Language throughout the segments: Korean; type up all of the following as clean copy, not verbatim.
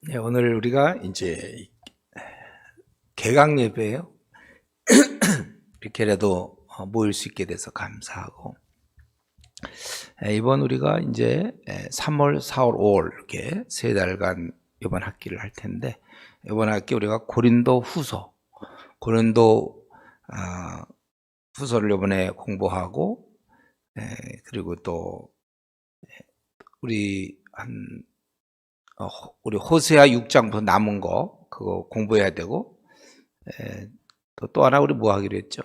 네, 오늘 우리가 이제 개강 예배예요. 이렇게라도 모일 수 있게 돼서 감사하고, 이번 우리가 이제 3월, 4월, 5월 이렇게 세 달간 이번 학기를 할 텐데, 이번 학기 우리가 고린도 후서를 이번에 공부하고, 그리고 또 우리 우리 호세아 6장부터 남은 거 그거 공부해야 되고, 또 하나 우리 뭐 하기로 했죠?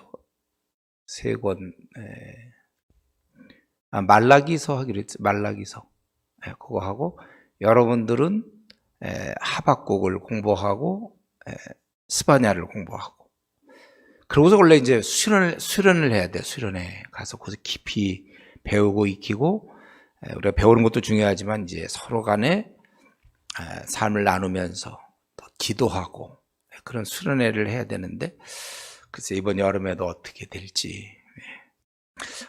세 권, 말라기서 하기로 했죠. 말라기서. 그거 하고, 여러분들은 하박국을 공부하고, 스바냐를 공부하고. 그러고서 원래 이제 수련을 해야 돼. 수련회 가서 거기서 깊이 배우고 익히고, 우리가 배우는 것도 중요하지만 이제 서로 간에 삶을 나누면서 또 기도하고 그런 수련회를 해야 되는데, 글쎄 이번 여름에도 어떻게 될지.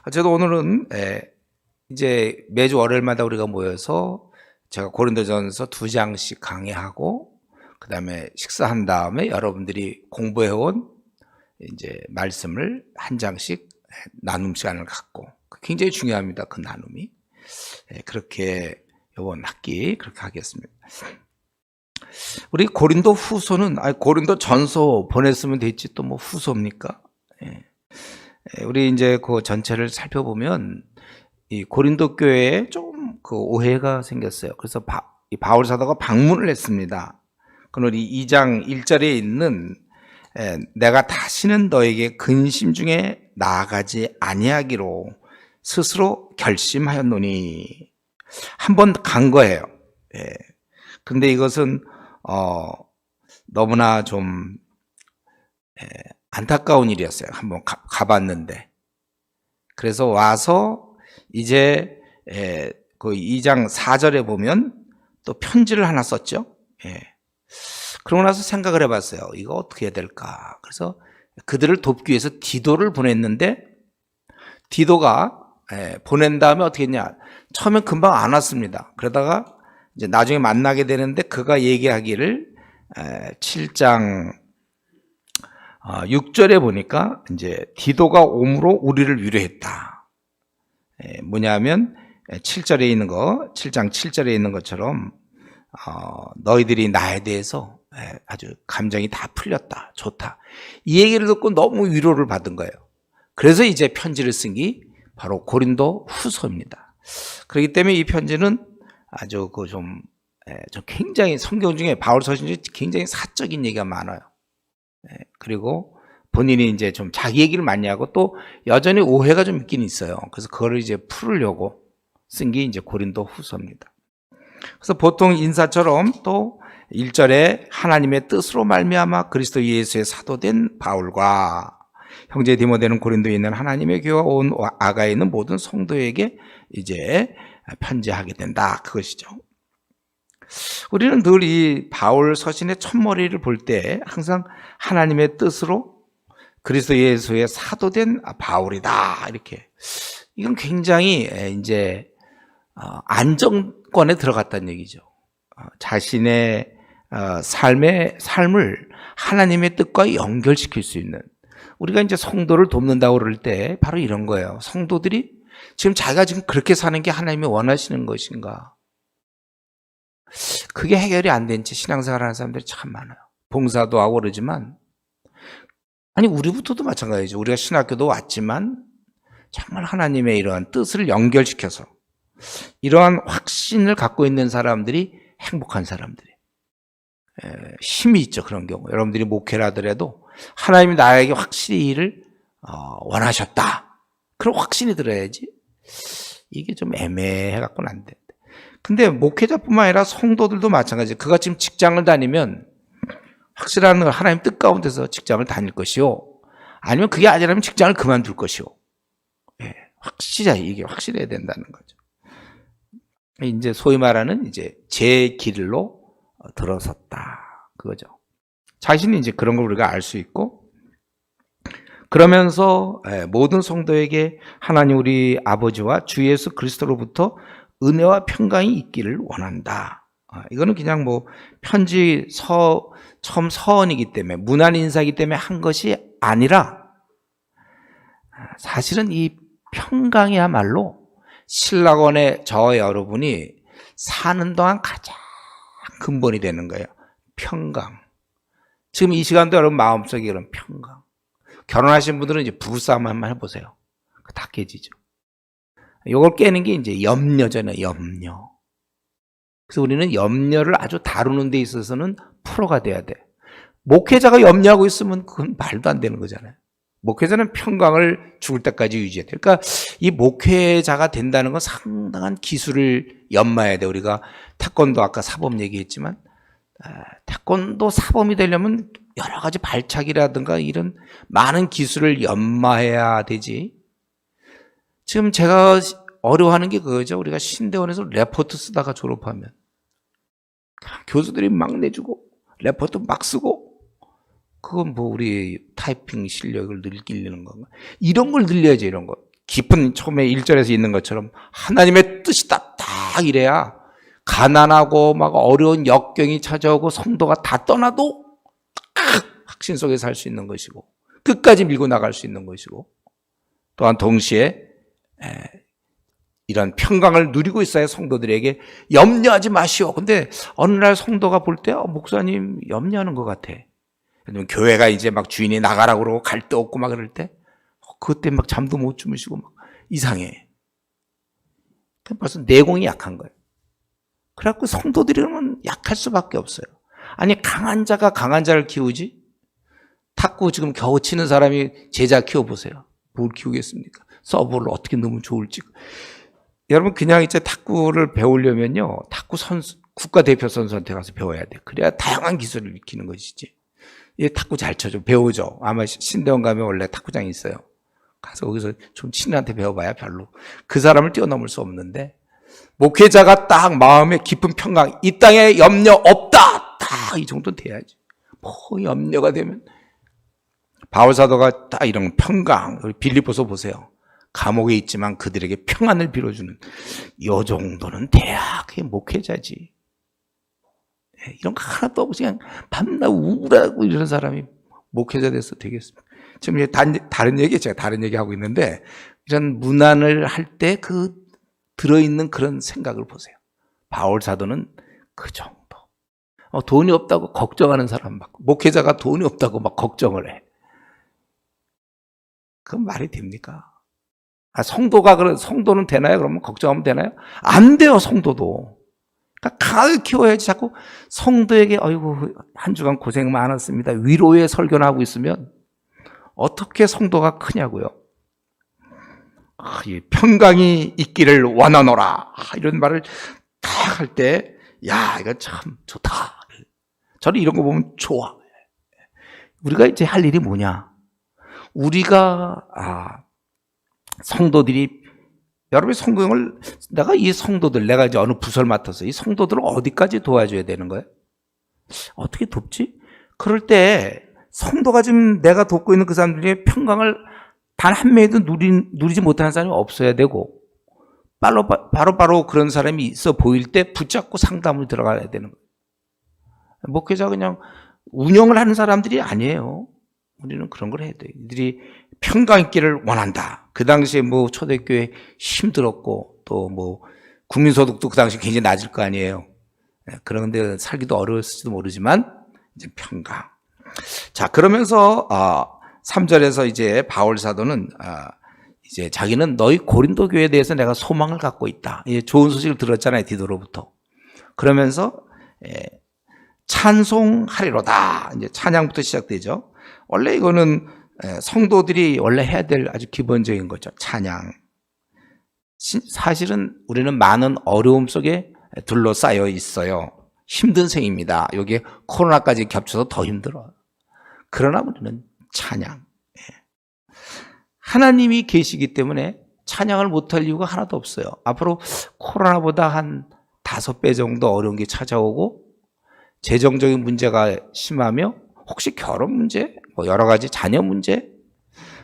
어쨌든 오늘은 이제 매주 월요일마다 우리가 모여서 제가 고린도전서 2장씩 강의하고, 그 다음에 식사한 다음에 여러분들이 공부해온 이제 말씀을 한 장씩 나눔 시간을 갖고, 굉장히 중요합니다. 그 나눔이. 그렇게 이번 학기 그렇게 하겠습니다. 우리 고린도 후서는, 고린도 전서 보냈으면 됐지 또 뭐 후서입니까? 우리 이제 그 전체를 살펴보면 이 고린도 교회에 좀 그 오해가 생겼어요. 그래서 바울 사도가 방문을 했습니다. 그는 이 2장 1절에 있는 내가 다시는 너에게 근심 중에 나아가지 아니하기로 스스로 결심하였노니, 한번 간 거예요. 근데 이것은 너무나 좀 안타까운 일이었어요. 한번 가봤는데. 그래서 와서 이제 그 2장 4절에 보면 또 편지를 하나 썼죠. 그러고 나서 생각을 해봤어요. 이거 어떻게 해야 될까? 그래서 그들을 돕기 위해서 디도를 보냈는데, 디도가 보낸 다음에 어떻게 했냐? 처음엔 금방 안 왔습니다. 그러다가 이제 나중에 만나게 되는데, 그가 얘기하기를 7장 6절에 보니까 이제 디도가 옴으로 우리를 위로했다. 뭐냐면 7절에 있는 거, 7장 7절에 있는 것처럼 너희들이 나에 대해서 아주 감정이 다 풀렸다, 좋다, 이 얘기를 듣고 너무 위로를 받은 거예요. 그래서 이제 편지를 쓴 게 바로 고린도 후서입니다. 그렇기 때문에 이 편지는 아주 좀 굉장히 성경 중에 바울 서신 중에 굉장히 사적인 얘기가 많아요. 그리고 본인이 이제 좀 자기 얘기를 많이 하고, 또 여전히 오해가 좀 있긴 있어요. 그래서 그거를 이제 풀으려고 쓴 게 이제 고린도 후서입니다. 그래서 보통 인사처럼 또 1절에 하나님의 뜻으로 말미암아 그리스도 예수의 사도된 바울과 형제 디모데는 고린도에 있는 하나님의 교회와 온 아가에 있는 모든 성도에게 이제 편지하게 된다, 그것이죠. 우리는 늘 이 바울 서신의 첫머리를 볼 때 항상 하나님의 뜻으로 그리스도 예수의 사도된 바울이다, 이렇게. 이건 굉장히 이제 안정권에 들어갔다는 얘기죠. 자신의 삶을 하나님의 뜻과 연결시킬 수 있는, 우리가 이제 성도를 돕는다고 그럴 때 바로 이런 거예요. 성도들이 자기가 지금 그렇게 사는 게 하나님이 원하시는 것인가? 그게 해결이 안 된 채 신앙생활 하는 사람들이 참 많아요. 봉사도 하고 그러지만, 아니 우리부터도 마찬가지죠. 우리가 신학교도 왔지만 정말 하나님의 이러한 뜻을 연결시켜서 이러한 확신을 갖고 있는 사람들이 행복한 사람들이에요. 힘이 있죠. 그런 경우 여러분들이 목회를 하더라도 하나님이 나에게 확실히 일을 원하셨다, 그런 확신이 들어야지. 이게 좀 애매해 갖고는 안 돼. 근데 목회자뿐만 아니라 성도들도 마찬가지예요. 그가 지금 직장을 다니면 확실한 하나님 뜻 가운데서 직장을 다닐 것이요, 아니면 그게 아니라면 직장을 그만둘 것이요. 이게 확실해야 된다는 거죠. 이제 소위 말하는 이제 제 길로 들어섰다, 그거죠. 자신이 이제 그런 걸 우리가 알 수 있고, 그러면서 모든 성도에게 하나님 우리 아버지와 주 예수 그리스도로부터 은혜와 평강이 있기를 원한다. 이거는 그냥 뭐 편지 처음 서원이기 때문에 문안 인사이기 때문에 한 것이 아니라 사실은 이 평강이야말로 신라원의 저 여러분이 사는 동안 가장 근본이 되는 거예요. 평강. 지금 이 시간도 여러분 마음속에 그런 평강. 결혼하신 분들은 이제 부부싸움 한번 해보세요. 다 깨지죠. 이걸 깨는 게 이제 염려잖아요. 염려. 그래서 우리는 염려를 아주 다루는 데 있어서는 프로가 돼야 돼. 목회자가 염려하고 있으면 그건 말도 안 되는 거잖아요. 목회자는 평강을 죽을 때까지 유지해야 돼. 그러니까 이 목회자가 된다는 건 상당한 기술을 연마해야 돼. 우리가 태권도 아까 사범 얘기했지만 태권도 사범이 되려면 여러 가지 발차기라든가 이런 많은 기술을 연마해야 되지. 지금 제가 어려워하는 게 그거죠. 우리가 신대원에서 레포트 쓰다가 졸업하면 교수들이 막 내주고 레포트 막 쓰고 그건 뭐 우리 타이핑 실력을 늘리는 건가? 이런 걸 늘려야지. 이런 거. 깊은 처음에 1절에서 있는 것처럼 하나님의 뜻이다. 딱 이래야 가난하고 막 어려운 역경이 찾아오고 성도가 다 떠나도 확신 속에 살 수 있는 것이고 끝까지 밀고 나갈 수 있는 것이고 또한 동시에 이런 평강을 누리고 있어야 성도들에게 염려하지 마시오. 근데 어느 날 성도가 볼 때 목사님 염려하는 것 같아. 교회가 이제 막 주인이 나가라고 그러고 갈 데 없고 막 그럴 때 그때 막 잠도 못 주무시고 막 이상해. 벌써 내공이 약한 거예요. 그래갖고 성도들이면 약할 수밖에 없어요. 아니 강한 자가 강한 자를 키우지? 탁구 지금 겨우 치는 사람이 제자 키워보세요. 뭘 키우겠습니까? 서브를 어떻게 넣으면 좋을지. 여러분 그냥 이제 탁구를 배우려면요. 탁구 선수, 국가대표 선수한테 가서 배워야 돼. 그래야 다양한 기술을 익히는 것이지. 얘 탁구 잘 쳐줘. 배우죠. 아마 신대원 가면 원래 탁구장이 있어요. 가서 거기서 좀 친구한테 배워봐야 별로. 그 사람을 뛰어넘을 수 없는데 목회자가 딱 마음에 깊은 평강, 이 땅에 염려 없다. 딱 이 정도 돼야지. 뭐 염려가 되면 바울사도가 딱 이런 평강, 우리 빌립보서 보세요. 감옥에 있지만 그들에게 평안을 빌어주는 이 정도는 돼야 그게 목회자지. 이런 거 하나도 없이 그냥 밤낮 우울하고 이런 사람이 목회자 돼서 되겠습니까? 지금 다른 얘기, 제가 다른 얘기 하고 있는데 이런 문안을 할 때 그 들어있는 그런 생각을 보세요. 바울 사도는 그 정도. 돈이 없다고 걱정하는 사람 막, 목회자가 돈이 없다고 막 걱정을 해. 그건 말이 됩니까? 성도는 되나요? 그러면 걱정하면 되나요? 안 돼요, 성도도. 그러니까 강하게 키워야지. 자꾸 성도에게 아이고 한 주간 고생 많았습니다. 위로의 설교를 하고 있으면 어떻게 성도가 크냐고요. 평강이 있기를 원하노라. 이런 말을 딱 할 때, 야, 이거 참 좋다. 저는 이런 거 보면 좋아. 우리가 이제 할 일이 뭐냐? 우리가, 성도들이, 여러분의 성경을, 내가 이제 어느 부서를 맡아서 이 성도들을 어디까지 도와줘야 되는 거예요? 어떻게 돕지? 그럴 때, 성도가 지금 내가 돕고 있는 그 사람들의 평강을 단 한 명이도 누리지 못하는 사람이 없어야 되고 바로 그런 사람이 있어 보일 때 붙잡고 상담을 들어가야 되는 거예요. 목회자 그냥 운영을 하는 사람들이 아니에요. 우리는 그런 걸 해야 돼요. 이들이 평강 있기를 원한다. 그 당시에 뭐 초대교회 힘들었고 또 뭐 국민소득도 그 당시 굉장히 낮을 거 아니에요. 그런데 살기도 어려웠을지도 모르지만 이제 평강. 자, 그러면서 3절에서 이제 바울 사도는 이제 자기는 너희 고린도 교회에 대해서 내가 소망을 갖고 있다. 좋은 소식을 들었잖아요, 디도로부터. 그러면서 찬송하리로다. 이제 찬양부터 시작되죠. 원래 이거는 성도들이 원래 해야 될 아주 기본적인 거죠. 찬양. 사실은 우리는 많은 어려움 속에 둘러싸여 있어요. 힘든 생입니다. 여기에 코로나까지 겹쳐서 더 힘들어요. 그러나 우리는 찬양. 하나님이 계시기 때문에 찬양을 못할 이유가 하나도 없어요. 앞으로 코로나보다 한 5배 정도 어려운 게 찾아오고 재정적인 문제가 심하며 혹시 결혼 문제, 뭐 여러 가지 자녀 문제,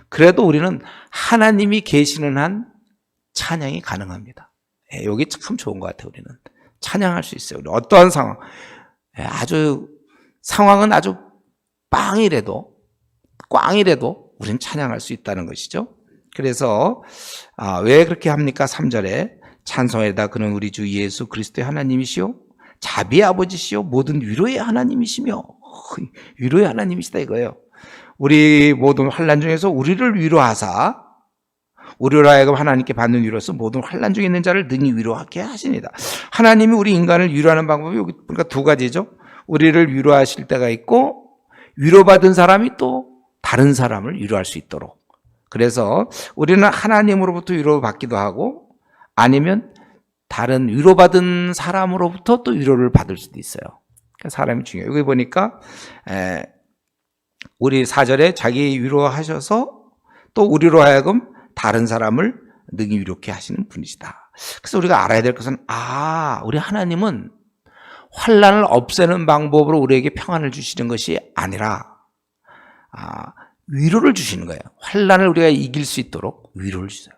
그래도 우리는 하나님이 계시는 한 찬양이 가능합니다. 여기 참 좋은 것 같아요. 우리는 찬양할 수 있어요. 우리 어떠한 상황, 상황은 아주 꽝이라도 우리는 찬양할 수 있다는 것이죠. 그래서 왜 그렇게 합니까? 3절에 찬송에다 그는 우리 주 예수 그리스도의 하나님이시요 자비의 아버지시요 모든 위로의 하나님이시며 위로의 하나님이시다 이거예요. 우리 모든 환난 중에서 우리를 위로하사 우리로 하여금 하나님께 받는 위로서 모든 환난 중에 있는 자를 능히 위로하게 하십니다. 하나님이 우리 인간을 위로하는 방법이 여기 보니까 두 가지죠. 우리를 위로하실 때가 있고 위로받은 사람이 또 다른 사람을 위로할 수 있도록. 그래서 우리는 하나님으로부터 위로받기도 하고 아니면 다른 위로받은 사람으로부터 또 위로를 받을 수도 있어요. 그러니까 사람이 중요해요. 여기 보니까 우리 4절에 자기 위로하셔서 또 우리로 하여금 다른 사람을 능히 위로케 하시는 분이시다. 그래서 우리가 알아야 될 것은 우리 하나님은 환난을 없애는 방법으로 우리에게 평안을 주시는 것이 아니라 위로를 주시는 거예요. 환난을 우리가 이길 수 있도록 위로를 주세요.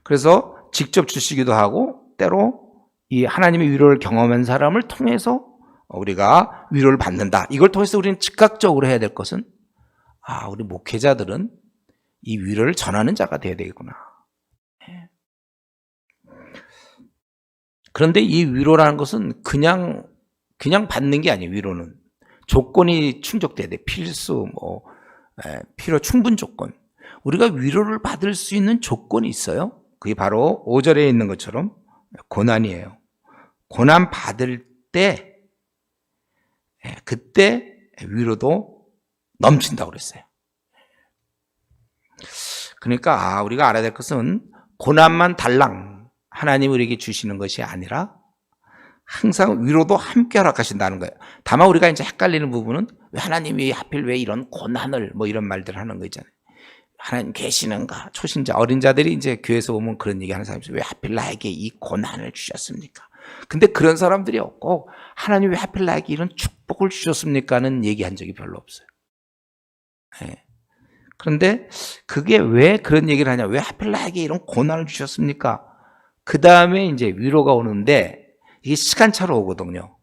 그래서 직접 주시기도 하고 때로 이 하나님의 위로를 경험한 사람을 통해서 우리가 위로를 받는다. 이걸 통해서 우리는 즉각적으로 해야 될 것은 우리 목회자들은 이 위로를 전하는 자가 되어야 되겠구나. 그런데 이 위로라는 것은 그냥 받는 게 아니에요. 위로는 조건이 충족돼야 돼. 필수, 필요 충분 조건. 우리가 위로를 받을 수 있는 조건이 있어요. 그게 바로 5절에 있는 것처럼 고난이에요. 고난 받을 때 그때 위로도 넘친다고 그랬어요. 그러니까 우리가 알아야 될 것은 고난만 달랑 하나님이 우리에게 주시는 것이 아니라 항상 위로도 함께 허락하신다는 거예요. 다만 우리가 이제 헷갈리는 부분은 왜 하나님이 하필 왜 이런 고난을 이런 말들을 하는 거 있잖아요. 하나님 계시는가? 초신자, 어린 자들이 이제 교회에서 오면 그런 얘기 하는 사람이 있어요. 왜 하필 나에게 이 고난을 주셨습니까? 근데 그런 사람들이 없고 하나님 왜 하필 나에게 이런 축복을 주셨습니까는 얘기한 적이 별로 없어요. 그런데 그게 왜 그런 얘기를 하냐? 왜 하필 나에게 이런 고난을 주셨습니까? 그 다음에 이제 위로가 오는데 이게 시간차로 오거든요.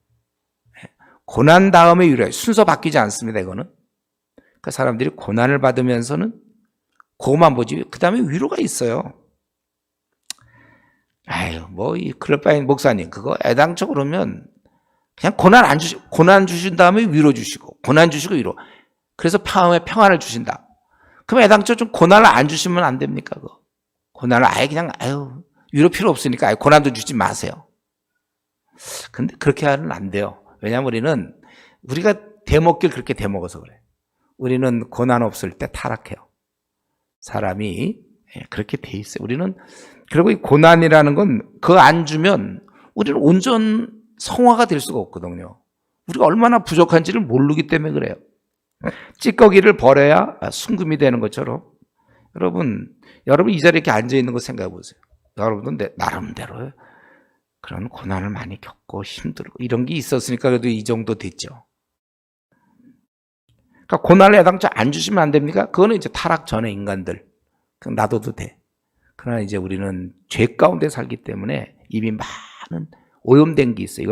고난 다음에 위로예요. 순서 바뀌지 않습니다. 이거는. 그러니까 사람들이 고난을 받으면서는 그것만 보지. 그 다음에 위로가 있어요. 그럴 바엔 목사님, 그거 애당초 그러면 그냥 고난 주신 다음에 위로 주시고, 고난 주시고 위로. 그래서 평안을 주신다. 그럼 애당초 좀 고난을 안 주시면 안 됩니까? 그거. 고난을 그냥, 위로 필요 없으니까 고난도 주지 마세요. 근데 그렇게 하면 안 돼요. 왜냐하면 우리가 대먹길 그렇게 대먹어서 그래. 우리는 고난 없을 때 타락해요. 사람이 그렇게 돼 있어요. 그리고 이 고난이라는 건 그거 안 주면 우리는 온전 성화가 될 수가 없거든요. 우리가 얼마나 부족한지를 모르기 때문에 그래요. 찌꺼기를 버려야 순금이 되는 것처럼 여러분 이 자리에 이렇게 앉아 있는 거 생각해 보세요. 여러분도 나름대로 그런 고난을 많이 겪고 힘들고 이런 게 있었으니까 그래도 이 정도 됐죠. 그러니까 고난을 애당초 안 주시면 안 됩니까? 그거는 이제 타락 전의 인간들. 그냥 놔둬도 돼. 그러나 이제 우리는 죄 가운데 살기 때문에 이미 많은 오염된 게 있어요.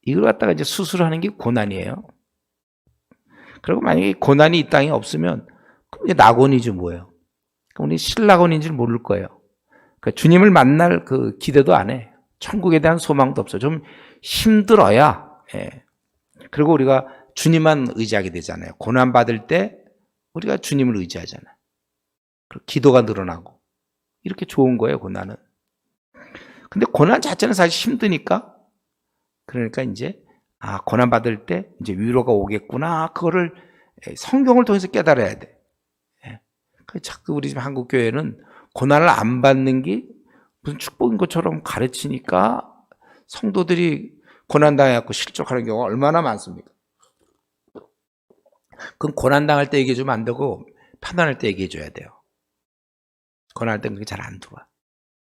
이걸 갖다가 이제 수술하는 게 고난이에요. 그리고 만약에 고난이 이 땅에 없으면 그럼 이제 낙원이지 뭐예요. 그럼 우리 신낙원인지를 모를 거예요. 그러니까 주님을 만날 그 기대도 안 해. 천국에 대한 소망도 없어. 좀 힘들어야. 그리고 우리가 주님만 의지하게 되잖아요. 고난 받을 때 우리가 주님을 의지하잖아요. 그리고 기도가 늘어나고 이렇게 좋은 거예요. 고난은. 근데 고난 자체는 사실 힘드니까 그러니까 이제 고난 받을 때 이제 위로가 오겠구나. 그거를 성경을 통해서 깨달아야 돼. 자꾸 우리 집 한국 교회는 고난을 안 받는 게 무슨 축복인 것처럼 가르치니까 성도들이 고난 당해갖고 실족하는 경우가 얼마나 많습니까? 그건 고난당할 때 얘기해주면 안 되고 편안할 때 얘기해줘야 돼요. 고난할 때는 그게 잘 안 들어와.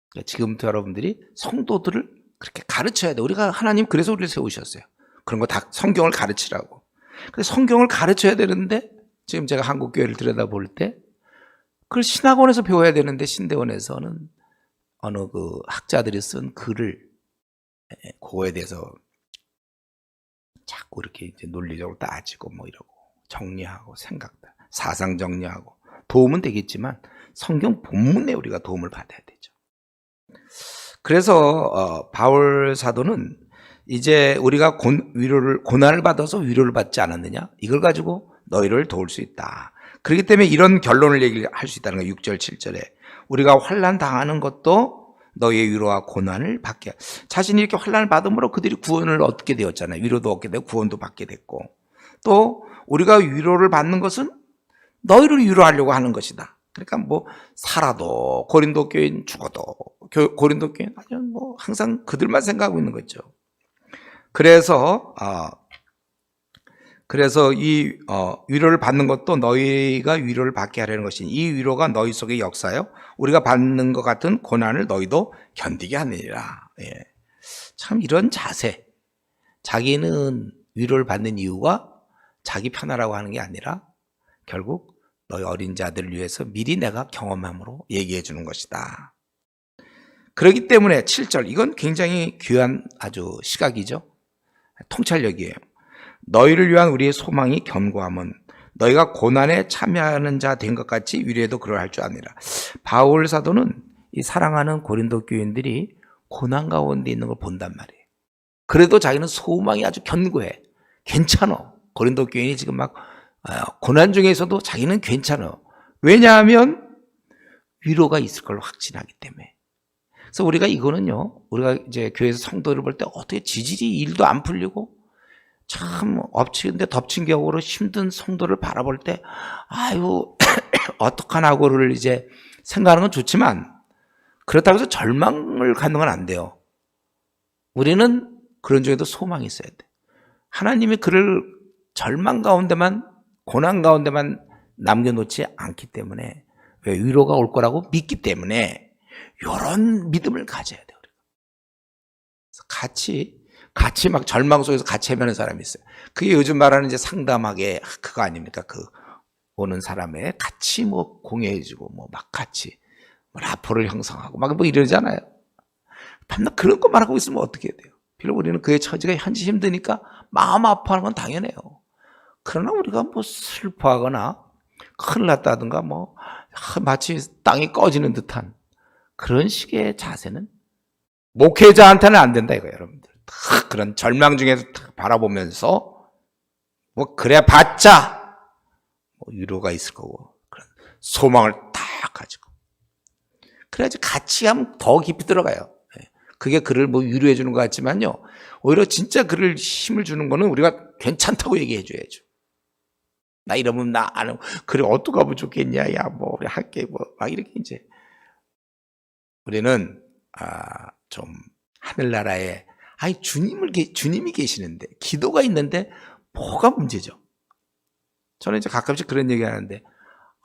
그러니까 지금부터 여러분들이 성도들을 그렇게 가르쳐야 돼. 우리가 하나님 그래서 우리를 세우셨어요. 그런 거 다 성경을 가르치라고. 근데 성경을 가르쳐야 되는데 지금 제가 한국 교회를 들여다볼 때 그걸 신학원에서 배워야 되는데 신대원에서는 어느 그 학자들이 쓴 글을 그거에 대해서 자꾸 이렇게 이제 논리적으로 따지고 뭐 이러고 정리하고 생각다 사상 정리하고 도움은 되겠지만 성경 본문에 우리가 도움을 받아야 되죠. 그래서 바울 사도는 이제 우리가 고난을 받아서 위로를 받지 않았느냐? 이걸 가지고 너희를 도울 수 있다. 그렇기 때문에 이런 결론을 얘기할 수 있다는 거예요. 6절 7절에 우리가 환난 당하는 것도 너희의 위로와 고난을 받게, 자신이 이렇게 환난을 받음으로 그들이 구원을 얻게 되었잖아요. 위로도 얻게 되고 구원도 받게 됐고, 또 우리가 위로를 받는 것은 너희를 위로하려고 하는 것이다. 그러니까 뭐 살아도 고린도 교인, 죽어도 고린도 교인, 아니면 뭐 항상 그들만 생각하고 있는 거죠. 그래서 이 위로를 받는 것도 너희가 위로를 받게 하려는 것이니 이 위로가 너희 속에 역사요 우리가 받는 것 같은 고난을 너희도 견디게 하느니라. 예. 참 이런 자세, 자기는 위로를 받는 이유가 자기 편하라고 하는 게 아니라 결국 너희 어린 자들을 위해서 미리 내가 경험함으로 얘기해 주는 것이다. 그렇기 때문에 7절, 이건 굉장히 귀한 아주 시각이죠. 통찰력이에요. 너희를 위한 우리의 소망이 견고함은 너희가 고난에 참여하는 자 된 것 같이 위로에도 그러할 줄 아니라. 바울 사도는 이 사랑하는 고린도 교인들이 고난 가운데 있는 걸 본단 말이에요. 그래도 자기는 소망이 아주 견고해. 괜찮아. 고린도 교인이 지금 막 고난 중에서도 자기는 괜찮아. 왜냐하면 위로가 있을 걸 확신하기 때문에. 그래서 우리가 이거는요, 우리가 이제 교회에서 성도를 볼 때 어떻게 지질이 일도 안 풀리고 참 엎치는데 덮친 격으로 힘든 성도를 바라볼 때 아유 어떡하나고를 이제 생각하는 건 좋지만 그렇다고 해서 절망을 갖는 건 안 돼요. 우리는 그런 중에도 소망이 있어야 돼. 하나님이 그를 절망 가운데만, 고난 가운데만 남겨놓지 않기 때문에, 왜 위로가 올 거라고 믿기 때문에 이런 믿음을 가져야 돼요. 같이 막 절망 속에서 같이 헤매는 사람이 있어요. 그게 요즘 말하는 이제 상담하게 그거 아닙니까? 그 오는 사람의 같이 뭐 공유해주고 뭐 막 같이 뭐 라포를 형성하고 막 뭐 이러잖아요. 밤낮 그런 것만 하고 있으면 어떻게 해야 돼요? 비록 우리는 그의 처지가 현재 힘드니까 마음 아파하는 건 당연해요. 그러나 우리가 뭐 슬퍼하거나 큰일 났다든가 뭐 마치 땅이 꺼지는 듯한 그런 식의 자세는 목회자한테는 안 된다 이거예요, 여러분들. 그런 절망 중에서 바라보면서 뭐 그래 봤자 뭐 위로가 있을 거고 그런 소망을 딱 가지고 그래야지 같이 하면 더 깊이 들어가요. 그게 그를 뭐 위로해 주는 것 같지만요, 오히려 진짜 그를 힘을 주는 거는 우리가 괜찮다고 얘기해 줘야죠. 나 이러면 나 안 하고 그래 어떡하면 좋겠냐, 야 뭐 우리 할게 뭐 막 이렇게 이제 우리는 좀 하늘나라에 주님이 계시는데 기도가 있는데 뭐가 문제죠? 저는 이제 가끔씩 그런 얘기 하는데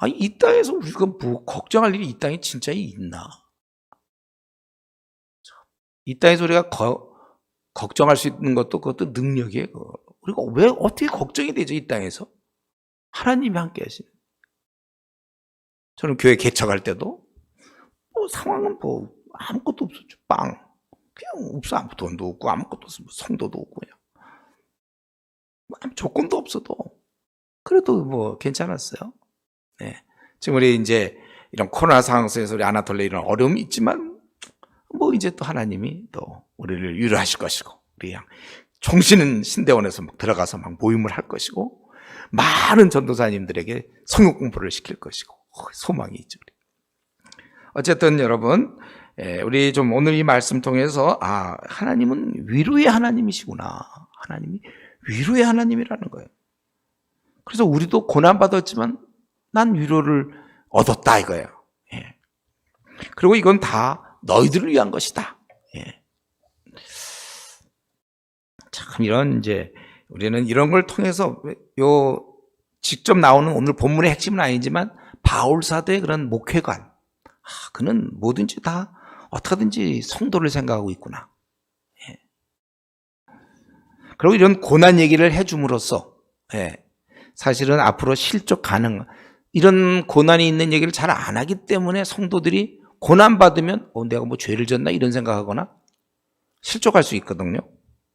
이 땅에서 우리가 뭐 걱정할 일이 이 땅에 진짜 있나? 이 땅에서 우리가 걱정할 수 있는 것도 그것도 능력이에요. 우리가 왜 어떻게 걱정이 되죠? 이 땅에서 하나님이 함께 하시는. 저는 교회 개척할 때도 뭐 상황은 뭐 아무것도 없었죠. 그냥 없어. 아무 돈도 없고 아무것도 없어. 성도도 없고 그냥 아무 조건도 없어도 그래도 뭐 괜찮았어요. 네. 지금 우리 이제 이런 코로나 상황 속에서 우리 아나톨리에 이런 어려움이 있지만 뭐 이제 또 하나님이 또 우리를 위로하실 것이고 우리 그냥 종신은 신대원에서 막 들어가서 막 모임을 할 것이고 많은 전도사님들에게 성경 공부를 시킬 것이고 소망이 있죠. 어쨌든 여러분, 우리 좀 오늘 이 말씀 통해서 하나님은 위로의 하나님이시구나. 하나님이 위로의 하나님이라는 거예요. 그래서 우리도 고난받았지만 난 위로를 얻었다 이거예요. 예. 그리고 이건 다 너희들을 위한 것이다. 예. 참 우리는 이런 걸 통해서 직접 나오는 오늘 본문의 핵심은 아니지만 바울 사도의 그런 목회관, 그는 뭐든지 다 어떻게든지 성도를 생각하고 있구나. 예. 그리고 이런 고난 얘기를 해줌으로써 사실은 앞으로 실족 가능 이런 고난이 있는 얘기를 잘 안 하기 때문에 성도들이 고난받으면 내가 뭐 죄를 졌나 이런 생각하거나 실족할 수 있거든요.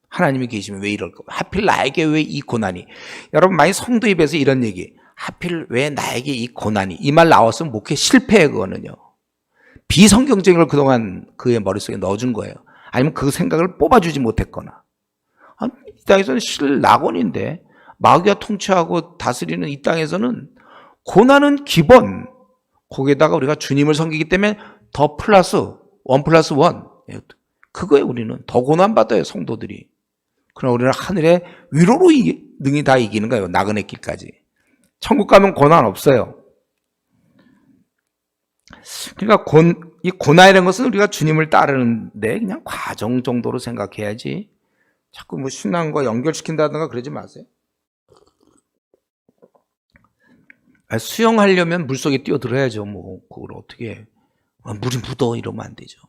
하나님이 계시면 왜 이럴까? 하필 나에게 왜 이 고난이? 여러분 많이 성도 입에서 이런 얘기, 하필 왜 나에게 이 고난이? 이 말 나왔으면 목회 실패해. 그거는요. 비성경적인 걸 그동안 그의 머릿속에 넣어준 거예요. 아니면 그 생각을 뽑아주지 못했거나. 이 땅에서는 신락원인데 마귀가 통치하고 다스리는 이 땅에서는 고난은 기본. 거기에다가 우리가 주님을 섬기기 때문에 더 플러스 1+1. 그거에 우리는 더 고난받아요, 성도들이. 그러나 우리는 하늘의 위로로 능히 다 이기는 거예요. 나그네 길까지. 천국 가면 고난 없어요. 그러니까 이 고난이라는 것은 우리가 주님을 따르는데 그냥 과정 정도로 생각해야지 자꾸 뭐 신앙과 연결시킨다든가 그러지 마세요. 수영하려면 물속에 뛰어들어야죠. 뭐 그걸 어떻게 물이 묻어 이러면 안 되죠.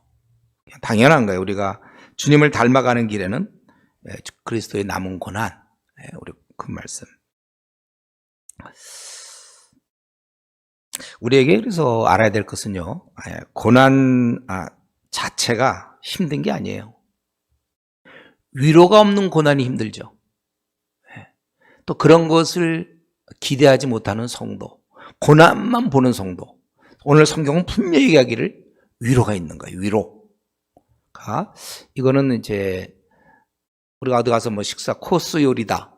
그냥 당연한 거예요. 우리가 주님을 닮아가는 길에는 그리스도의 남은 고난, 우리 그 말씀. 우리에게 그래서 알아야 될 것은요, 고난 자체가 힘든 게 아니에요. 위로가 없는 고난이 힘들죠. 또 그런 것을 기대하지 못하는 성도, 고난만 보는 성도. 오늘 성경은 분명히 얘기하기를 위로가 있는 거예요. 위로가. 이거는 이제 우리가 어디 가서 뭐 식사 코스 요리다.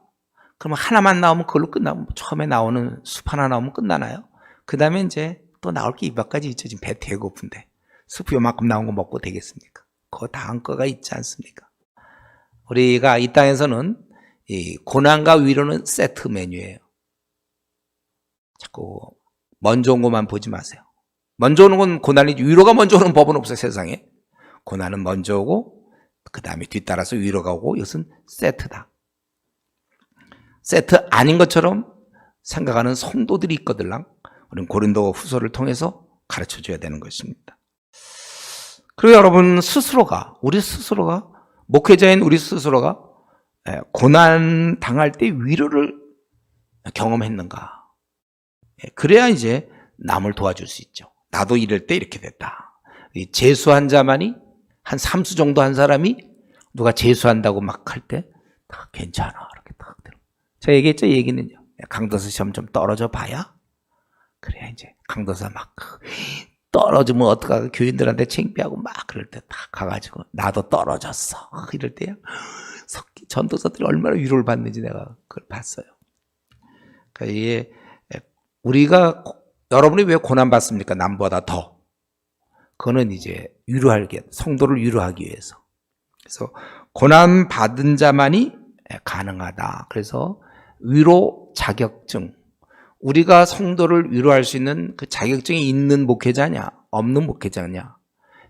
그러면 하나만 나오면 그걸로 끝나면 처음에 나오는 숲 하나 나오면 끝나나요? 그 다음에 이제 또 나올 게 이밖까지 있죠. 지금 배 되게 고픈데 스프 요만큼 나온 거 먹고 되겠습니까? 그 다음 거가 있지 않습니까? 우리가 이 땅에서는 이 고난과 위로는 세트 메뉴예요. 자꾸 먼저 온 것만 보지 마세요. 먼저 오는 건 고난이지 위로가 먼저 오는 법은 없어요. 세상에. 고난은 먼저 오고 그 다음에 뒤따라서 위로가 오고 이것은 세트다. 세트 아닌 것처럼 생각하는 성도들이 있거들랑 우리는 고린도 후서를 통해서 가르쳐줘야 되는 것입니다. 그리고 여러분 스스로가, 우리 스스로가, 목회자인 우리 스스로가 고난 당할 때 위로를 경험했는가. 그래야 이제 남을 도와줄 수 있죠. 나도 이럴 때 이렇게 됐다. 재수한 자만이 한 3수 정도 한 사람이 누가 재수한다고 막 할 때 다 괜찮아 이렇게 딱 들어. 제가 얘기했죠. 얘기는요. 강도서 시험 좀 떨어져 봐야 그래야 이제 강도서 막 떨어지면 어떡하고 교인들한테 창피하고 막 그럴 때 딱 가가지고 나도 떨어졌어 이럴 때요. 전도사들이 얼마나 위로를 받는지 내가 그걸 봤어요. 그러니까 이게 우리가 여러분이 왜 고난 받습니까? 남보다 더. 그거는 이제 위로하기, 성도를 위로하기 위해서. 그래서 고난 받은 자만이 가능하다. 그래서 위로 자격증. 우리가 성도를 위로할 수 있는 그 자격증이 있는 목회자냐, 없는 목회자냐.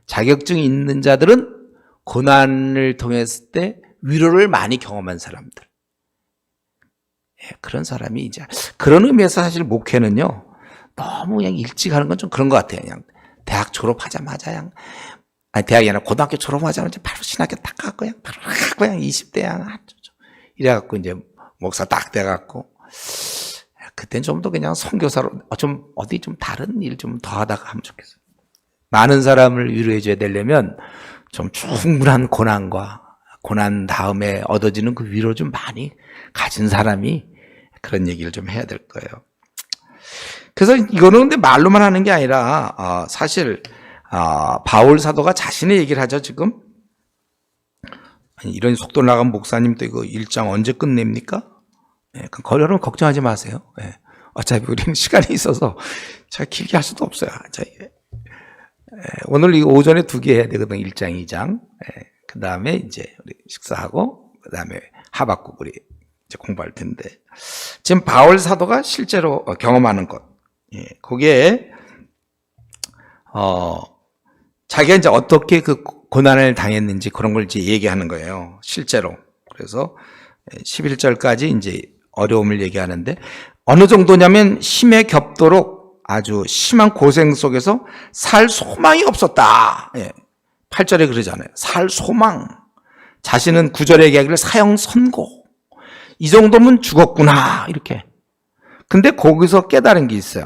자격증이 있는 자들은 고난을 통했을 때 위로를 많이 경험한 사람들. 그런 사람이 이제, 그런 의미에서 사실 목회는요, 너무 그냥 일찍 하는 건 좀 그런 것 같아요. 그냥 대학 졸업하자마자 그냥, 아니, 대학이 아니라 고등학교 졸업하자마자 바로 신학교 딱 가고 그냥 20대 이래갖고 이제 목사 딱 돼갖고, 그땐 좀 더 그냥 선교사로, 좀 어디 좀 다른 일 좀 더 하다가 하면 좋겠어요. 많은 사람을 위로해줘야 되려면 좀 충분한 고난과 고난 다음에 얻어지는 그 위로 좀 많이 가진 사람이 그런 얘기를 좀 해야 될 거예요. 그래서 이거는 근데 말로만 하는 게 아니라 사실 바울 사도가 자신의 얘기를 하죠. 지금 아니, 이런 속도 나간 목사님도 이거 1장 언제 끝냅니까? 여러분 걱정하지 마세요. 어차피 우리는 시간이 있어서 잘 길게 할 수도 없어요. 오늘 이 오전에 2개 해야 되거든. 1장, 2장. 그 다음에 이제 우리 식사하고 그 다음에 하박국 우리 이제 공부할 텐데 지금 바울 사도가 실제로 경험하는 것, 거기에 자기가 이제 어떻게 그 고난을 당했는지 그런 걸 이제 얘기하는 거예요. 실제로. 그래서 11절까지 이제 어려움을 얘기하는데 어느 정도냐면 힘에 겹도록 아주 심한 고생 속에서 살 소망이 없었다. 8절에 그러잖아요. 살 소망. 자신은 9절에 얘기하기를 사형 선고. 이 정도면 죽었구나. 이렇게. 근데 거기서 깨달은 게 있어요.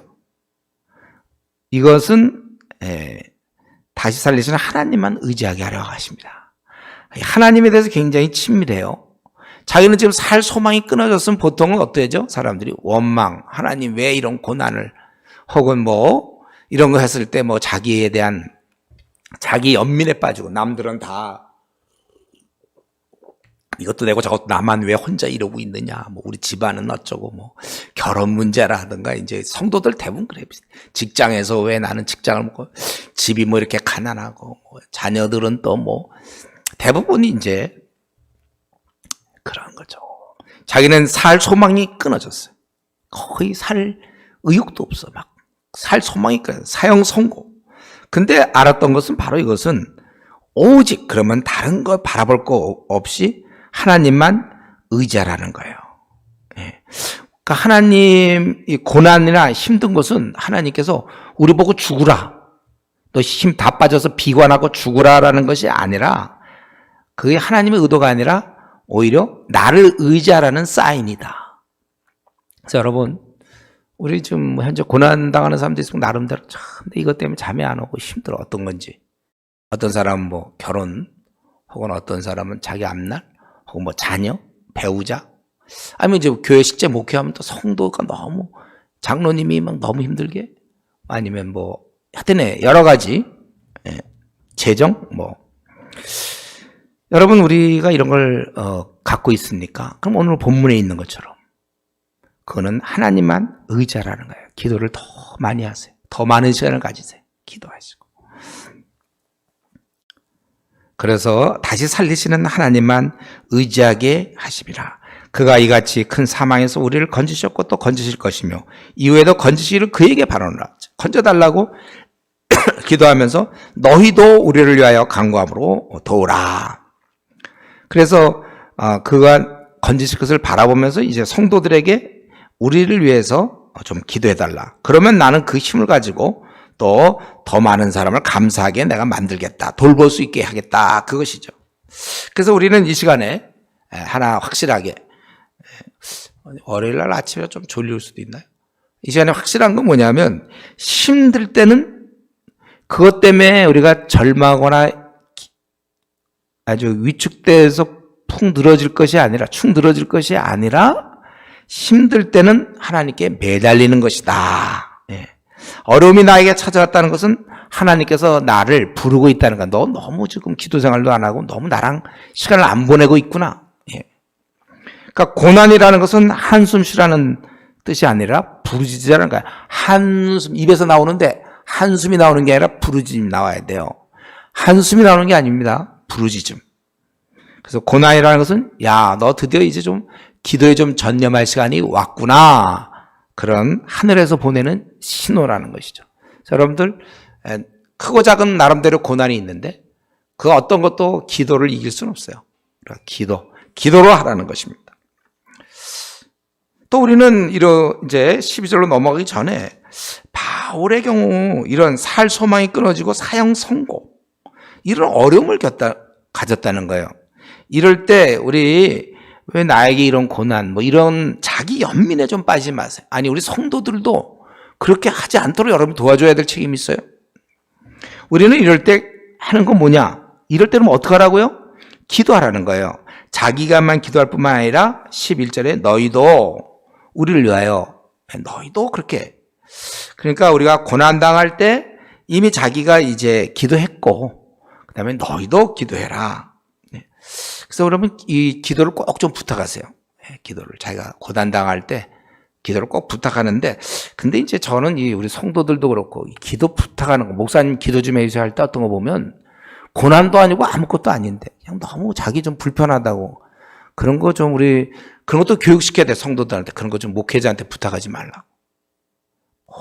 이것은 다시 살리시는 하나님만 의지하게 하려 하십니다. 하나님에 대해서 굉장히 친밀해요. 자기는 지금 살 소망이 끊어졌으면 보통은 어때죠? 사람들이 원망, 하나님 왜 이런 고난을, 혹은 뭐 이런 거 했을 때 뭐 자기에 대한 자기 연민에 빠지고, 남들은 다 이것도 내고 저것도 나만 왜 혼자 이러고 있느냐, 뭐 우리 집안은 어쩌고, 뭐 결혼 문제라든가, 이제 성도들 대부분 그래요. 직장에서 왜 나는 직장을 먹고, 집이 뭐 이렇게 가난하고, 뭐 자녀들은 또 뭐, 대부분이 이제 그런 거죠. 자기는 살 소망이 끊어졌어요. 거의 살 의욕도 없어. 막 살 소망이 끊어졌어요. 사형 선고. 근데 알았던 것은 바로 이것은 오직, 그러면 다른 거 바라볼 거 없이 하나님만 의지하라는 거예요. 예. 그러니까 하나님, 이 고난이나 힘든 것은 하나님께서 우리 보고 죽으라, 너 힘 다 빠져서 비관하고 죽으라라는 것이 아니라, 그게 하나님의 의도가 아니라 오히려 나를 의지하라는 사인이다. 그래서 여러분, 우리 지금 현재 고난당하는 사람도 있으면 나름대로 참 이것 때문에 잠이 안 오고 힘들어. 어떤 건지. 어떤 사람은 뭐 결혼, 혹은 어떤 사람은 자기 앞날, 혹은 뭐 자녀, 배우자, 아니면 이제 교회 식재 목회하면 또 성도가 너무, 장로님이 막 너무 힘들게, 아니면 뭐 하여튼 여러 가지, 재정, 뭐. 여러분, 우리가 이런 걸 갖고 있습니까? 그럼 오늘 본문에 있는 것처럼 그거는 하나님만 의지하라는 거예요. 기도를 더 많이 하세요. 더 많은 시간을 가지세요. 기도하시고. 그래서 다시 살리시는 하나님만 의지하게 하시리라. 그가 이같이 큰 사망에서 우리를 건지셨고 또 건지실 것이며 이후에도 건지시기를 그에게 바라노라. 건져달라고 기도하면서 너희도 우리를 위하여 간구함으로 도우라. 그래서 그가 건지실 것을 바라보면서 이제 성도들에게 우리를 위해서 좀 기도해달라. 그러면 나는 그 힘을 가지고 또 더 많은 사람을 감사하게 내가 만들겠다. 돌볼 수 있게 하겠다. 그것이죠. 그래서 우리는 이 시간에 하나 확실하게, 월요일 날 아침에 좀 졸릴 수도 있나요? 이 시간에 확실한 건 뭐냐면, 힘들 때는 그것 때문에 우리가 절망하거나 아주 위축돼서 푹 늘어질 것이 아니라, 축 늘어질 것이 아니라, 힘들 때는 하나님께 매달리는 것이다. 어려움이 나에게 찾아왔다는 것은 하나님께서 나를 부르고 있다는 거야. 너 너무 지금 기도 생활도 안 하고 너무 나랑 시간을 안 보내고 있구나. 그러니까 고난이라는 것은 한숨 쉬라는 뜻이 아니라 부르짖으라는 거야. 한숨, 입에서 나오는데 한숨이 나오는 게 아니라 부르짖음이 나와야 돼요. 한숨이 나오는 게 아닙니다. 부르짖음. 그래서 고난이라는 것은, 야, 너 드디어 이제 좀 기도에 좀 전념할 시간이 왔구나. 그런 하늘에서 보내는 신호라는 것이죠. 여러분들, 크고 작은 나름대로 고난이 있는데 그 어떤 것도 기도를 이길 수는 없어요. 그러니까 기도로 하라는 것입니다. 또 우리는 이제 12절로 넘어가기 전에 바울의 경우 이런 살 소망이 끊어지고 사형 선고, 이런 어려움을 가졌다는 거예요. 이럴 때 우리 왜 나에게 이런 고난, 뭐 이런 자기 연민에 좀 빠지지 마세요. 아니, 우리 성도들도 그렇게 하지 않도록 여러분 도와줘야 될 책임이 있어요. 우리는 이럴 때 하는 건 뭐냐? 이럴 때는 어떻게 하라고요? 기도하라는 거예요. 자기가만 기도할 뿐만 아니라 11절에 너희도 우리를 위하여, 너희도 그렇게. 그러니까 우리가 고난당할 때 이미 자기가 이제 기도했고, 그 다음에 너희도 기도해라. 그래서 여러분, 이 기도를 꼭 좀 부탁하세요. 기도를. 자기가 고난당할 때 기도를 꼭 부탁하는데, 근데 이제 저는 우리 성도들도 그렇고, 기도 부탁하는 거, 목사님 기도 좀 해주세요 할 때 어떤 거 보면, 고난도 아니고 아무것도 아닌데, 그냥 너무 자기 좀 불편하다고, 그런 거 좀 그런 것도 교육시켜야 돼, 성도들한테. 그런 거 좀 목회자한테 부탁하지 말라고.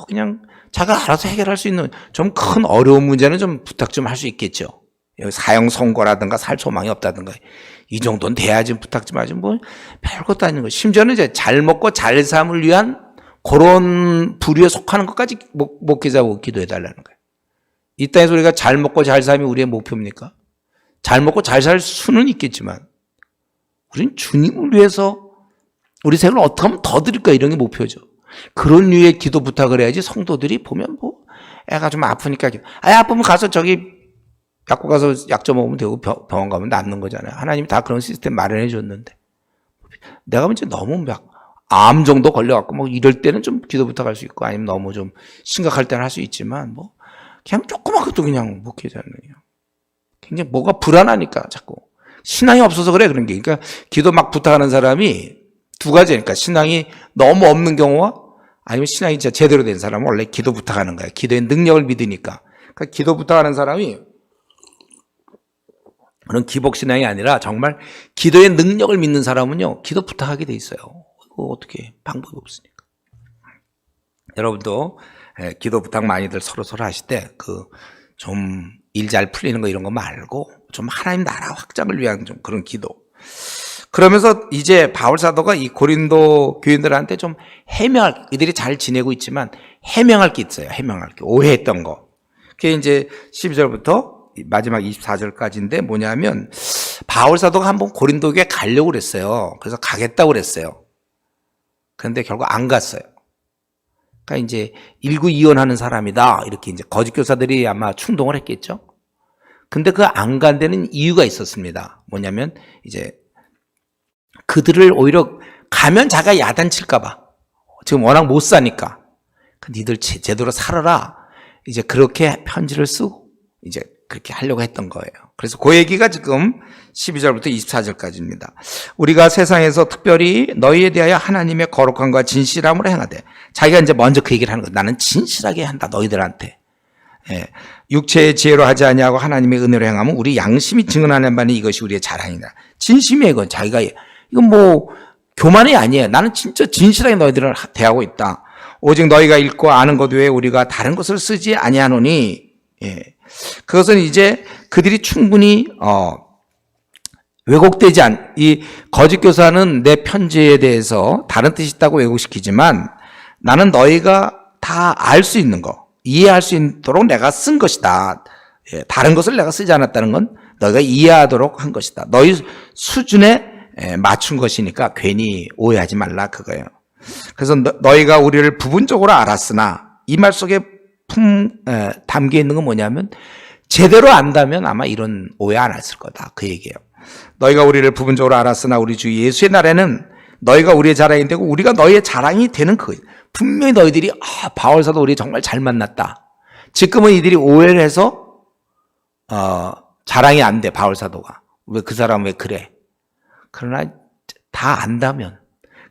그냥 자기가 알아서 해결할 수 있는 좀 큰 어려운 문제는 좀 부탁 좀 할 수 있겠죠. 여기 사형 선고라든가 살 소망이 없다든가 이 정도는 돼야지 부탁 좀 하지, 뭐 별것도 아닌 거. 심지어는 이제 잘 먹고 잘 삶을 위한 그런 부류에 속하는 것까지 목회자하고 기도해 달라는 거예요. 이 땅에서 우리가 잘 먹고 잘 삶이 우리의 목표입니까? 잘 먹고 잘 살 수는 있겠지만 우리는 주님을 위해서 우리 생을 어떻게 하면 더 드릴까, 이런 게 목표죠. 그런 류의 기도 부탁을 해야지. 성도들이 보면 뭐 애가 좀 아프니까, 아프면 가서 저기 약국 가서 약 좀 먹으면 되고 병원 가면 낫는 거잖아요. 하나님이 다 그런 시스템 마련해 줬는데 내가 이제 너무 막 암 정도 걸려갖고 뭐 이럴 때는 좀 기도 부탁할 수 있고 아니면 너무 좀 심각할 때는 할 수 있지만 뭐 그냥 조그만 것도 그냥 목회자는 굉장히 뭐가 불안하니까 자꾸 신앙이 없어서 그래 그런 게. 그러니까 기도 막 부탁하는 사람이 두 가지니까 신앙이 너무 없는 경우와 아니면 신앙이 진짜 제대로 된 사람은 원래 기도 부탁하는 거야. 기도의 능력을 믿으니까. 그러니까 기도 부탁하는 사람이 그런 기복신앙이 아니라 정말 기도의 능력을 믿는 사람은요 기도 부탁하게 돼 있어요. 어떻게 방법이 없으니까. 여러분도 기도 부탁 많이들 서로 하실 때 그 좀 일 잘 풀리는 거 이런 거 말고 좀 하나님 나라 확장을 위한 좀 그런 기도. 그러면서 이제 바울 사도가 이 고린도 교인들한테 좀 해명할, 이들이 잘 지내고 있지만 해명할 게 있어요. 해명할 게. 오해했던 거. 그게 이제 12절부터 마지막 24절까지인데 뭐냐면 바울 사도가 한번 고린도 교회에 가려고 그랬어요. 그래서 가겠다고 그랬어요. 그런데 결국 안 갔어요. 그러니까 이제 일구이원하는 사람이다. 이렇게 이제 거짓 교사들이 아마 충동을 했겠죠. 근데 그 안 간 데는 이유가 있었습니다. 뭐냐면 이제 그들을 오히려 가면 자기가 야단칠까봐. 지금 워낙 못 사니까. 니들 제대로 살아라. 이제 그렇게 편지를 쓰고 이제 그렇게 하려고 했던 거예요. 그래서 그 얘기가 지금 12절부터 24절까지입니다. 우리가 세상에서 특별히 너희에 대하여 하나님의 거룩함과 진실함으로 행하되, 자기가 이제 먼저 그 얘기를 하는 거예요. 나는 진실하게 한다 너희들한테. 예. 육체의 지혜로 하지 아니하고 하나님의 은혜로 행하면 우리 양심이 증언하는 바는 이것이 우리의 자랑이다. 진심이에요. 이건 자기가, 이건 뭐 교만이 아니에요. 나는 진짜 진실하게 너희들을 대하고 있다. 오직 너희가 읽고 아는 것 외에 우리가 다른 것을 쓰지 아니하노니. 예. 그것은 이제 그들이 충분히 왜곡되지 않, 이 거짓 교사는 내 편지에 대해서 다른 뜻이 있다고 왜곡시키지만 나는 너희가 다 알 수 있는 거, 이해할 수 있도록 내가 쓴 것이다. 예, 다른 것을 내가 쓰지 않았다는 건 너희가 이해하도록 한 것이다. 너희 수준에 맞춘 것이니까 괜히 오해하지 말라 그거예요. 그래서 너희가 우리를 부분적으로 알았으나 이 말 속에 담겨 있는 건 뭐냐면 제대로 안다면 아마 이런 오해 안 했을 거다 그 얘기예요. 너희가 우리를 부분적으로 알았으나 우리 주 예수의 날에는 너희가 우리의 자랑이 되고 우리가 너희의 자랑이 되는 거예요. 분명히 너희들이 바울 사도 우리 정말 잘 만났다. 지금은 이들이 오해를 해서 자랑이 안 돼. 바울 사도가 왜 그 사람 왜 그래. 그러나 다 안다면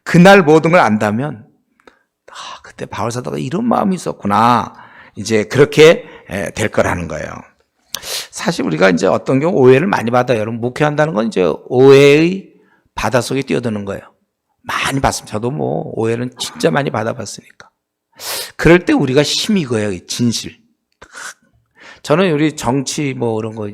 그날 모든 걸 안다면 그때 바울 사도가 이런 마음이 있었구나. 이제 그렇게 될 거라는 거예요. 사실 우리가 이제 어떤 경우 오해를 많이 받아요. 여러분, 목회한다는 건 이제 오해의 바닷속에 뛰어드는 거예요. 많이 받습니다. 저도 뭐 오해는 진짜 많이 받아봤으니까. 그럴 때 우리가 힘이 이거예요. 진실. 저는 우리 정치 뭐 이런 거,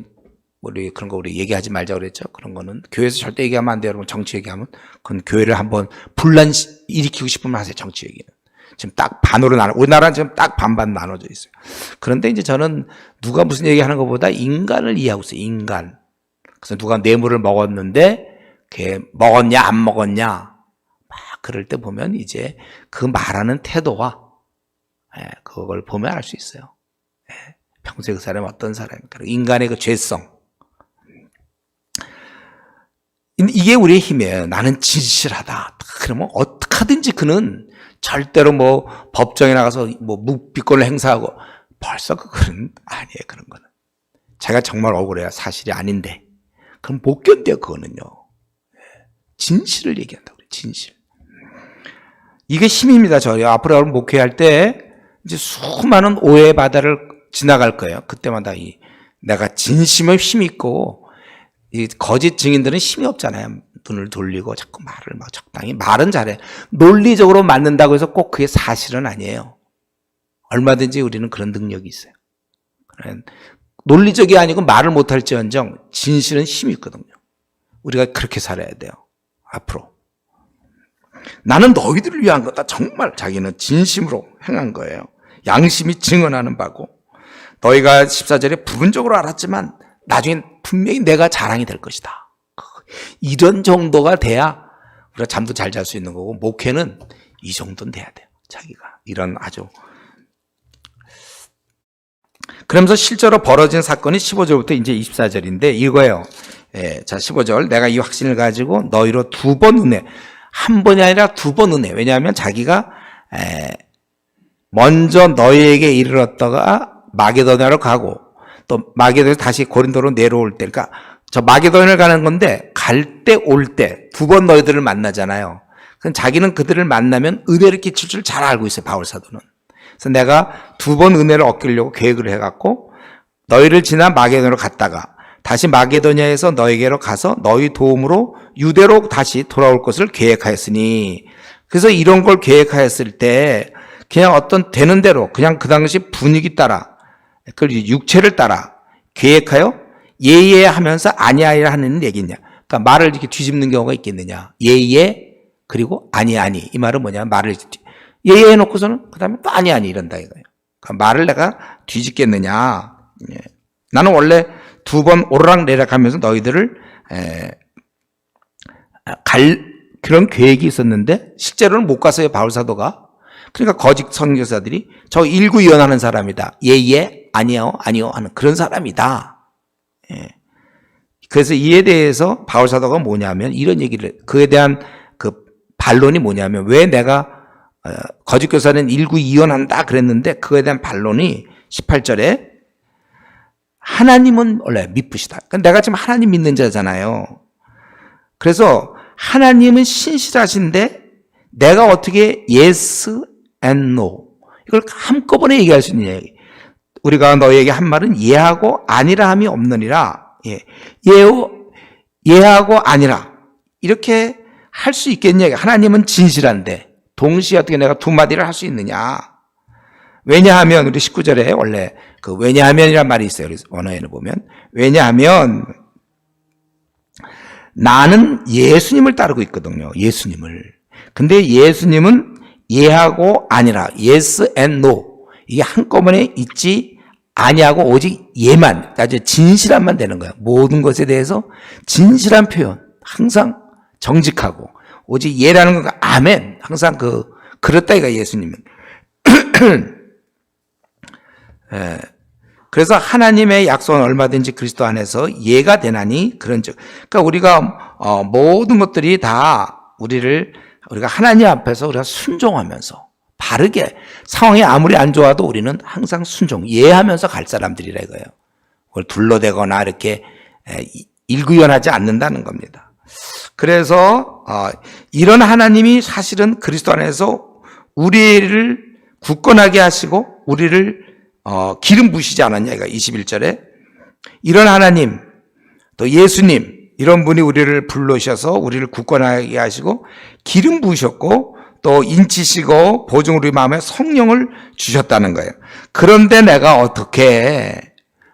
우리 그런 거 우리 얘기하지 말자 그랬죠. 그런 거는 교회에서 절대 얘기하면 안 돼요. 여러분, 정치 얘기하면 그건 교회를 한번 분란 일으키고 싶으면 하세요. 정치 얘기는. 지금 딱 반으로 우리나라는 지금 딱 반반 나눠져 있어요. 그런데 이제 저는 누가 무슨 얘기하는 것보다 인간을 이해하고 있어요. 인간. 그래서 누가 뇌물을 먹었는데 걔 먹었냐 안 먹었냐 막 그럴 때 보면 이제 그 말하는 태도와 그걸 보면 알 수 있어요. 평소에 그 사람이 어떤 사람입니까? 인간의 그 죄성. 이게 우리의 힘이에요. 나는 진실하다. 그러면 어떻게든지 그는 절대로 뭐 법정에 나가서 뭐 묵비권을 행사하고 벌써 그거는 아니에요. 그런 거는 제가 정말 억울해요. 사실이 아닌데 그럼 못 견뎌요. 그거는요. 진실을 얘기한다고 그래요. 진실. 이게 힘입니다. 저요. 앞으로 여러분 목회할 때 이제 수많은 오해의 바다를 지나갈 거예요. 그때마다 내가 진심의 힘이 있고 이 거짓 증인들은 힘이 없잖아요. 눈을 돌리고 자꾸 말을 막 적당히 말은 잘해. 논리적으로 맞는다고 해서 꼭 그게 사실은 아니에요. 얼마든지 우리는 그런 능력이 있어요. 논리적이 아니고 말을 못할지언정 진실은 힘이 있거든요. 우리가 그렇게 살아야 돼요. 앞으로. 나는 너희들을 위한 거다. 정말 자기는 진심으로 행한 거예요. 양심이 증언하는 바고 너희가 14절에 부분적으로 알았지만 나중엔 분명히 내가 자랑이 될 것이다. 이런 정도가 돼야 우리가 잠도 잘 잘 수 있는 거고 목회는 이 정도는 돼야 돼요. 자기가 이런 아주 그러면서 실제로 벌어진 사건이 15절부터 이제 24절인데 이거예요. 자, 15절. 내가 이 확신을 가지고 너희로 2번 은혜, 한 번이 아니라 2번 은혜. 왜냐하면 자기가 먼저 너희에게 이르렀다가 마게도냐로 가고 또 마게도에서 다시 고린도로 내려올 때, 그러니까 저 마게도냐를 가는 건데 갈 때 올 때 2번 너희들을 만나잖아요. 그럼 자기는 그들을 만나면 은혜를 끼칠 줄 잘 알고 있어요, 바울 사도는. 그래서 내가 2번 은혜를 얻기려고 계획을 해갖고 너희를 지나 마게도냐로 갔다가 다시 마게도냐에서 너희에게로 가서 너희 도움으로 유대로 다시 돌아올 것을 계획하였으니, 그래서 이런 걸 계획하였을 때 그냥 어떤 되는 대로 그냥 그 당시 분위기 따라 그 육체를 따라 계획하여 예예 하면서 아니아니라 하는 얘기냐. 그러니까 말을 이렇게 뒤집는 경우가 있겠느냐. 예예 그리고 아니 이 말은 뭐냐면 말을 예예 해놓고서는 그 다음에 또 아니 이런다 이거예요. 그러니까 말을 내가 뒤집겠느냐. 나는 원래 2번 오르락내리락 하면서 너희들을 갈 그런 계획이 있었는데 실제로는 못 갔어요, 바울 사도가. 그러니까 거짓 선교사들이 저 일구이연하는 사람이다. 예예 아니요 하는 그런 사람이다. 그래서 이에 대해서 바울 사도가 뭐냐면 이런 얘기를, 그에 대한 그 반론이 뭐냐면 왜 내가 거짓 교사는 일구이연한다 그랬는데 그거에 대한 반론이 18절에 하나님은 원래 미쁘시다. 그러니까 내가 지금 하나님 믿는 자잖아요. 그래서 하나님은 신실하신데 내가 어떻게 yes and no 이걸 한꺼번에 얘기할 수 있느냐. 우리가 너희에게 한 말은 예하고 아니라 함이 없느니라. 예하고 아니라 이렇게 할 수 있겠냐. 하나님은 진실한데 동시에 어떻게 내가 2마디를 할 수 있느냐. 왜냐하면 우리 19절에 원래 그 왜냐하면이란 말이 있어요. 그래서 언어에는 보면 왜냐하면 나는 예수님을 따르고 있거든요. 예수님을. 근데 예수님은 예하고 아니라 yes and no 이게 한꺼번에 있지 아니하고 오직 예만, 아주 진실함만 되는 거예요. 모든 것에 대해서 진실한 표현, 항상 정직하고 오직 예라는 건 아멘, 항상 그렇다 이거 예수님은. 그래서 하나님의 약속은 얼마든지 그리스도 안에서 예가 되나니 그런즉. 그러니까 우리가 모든 것들이 다 우리가 하나님 앞에서 우리가 순종하면서 바르게, 상황이 아무리 안 좋아도 우리는 항상 순종, 예하면서 갈 사람들이라 이거예요. 그걸 둘러대거나 이렇게 일구연하지 않는다는 겁니다. 그래서 이런 하나님이 사실은 그리스도 안에서 우리를 굳건하게 하시고 우리를 기름 부으시지 않았냐 이거 21절에. 이런 하나님 또 예수님 이런 분이 우리를 불러셔서 우리를 굳건하게 하시고 기름 부으셨고 또 인치시고 보증 우리 마음에 성령을 주셨다는 거예요. 그런데 내가 어떻게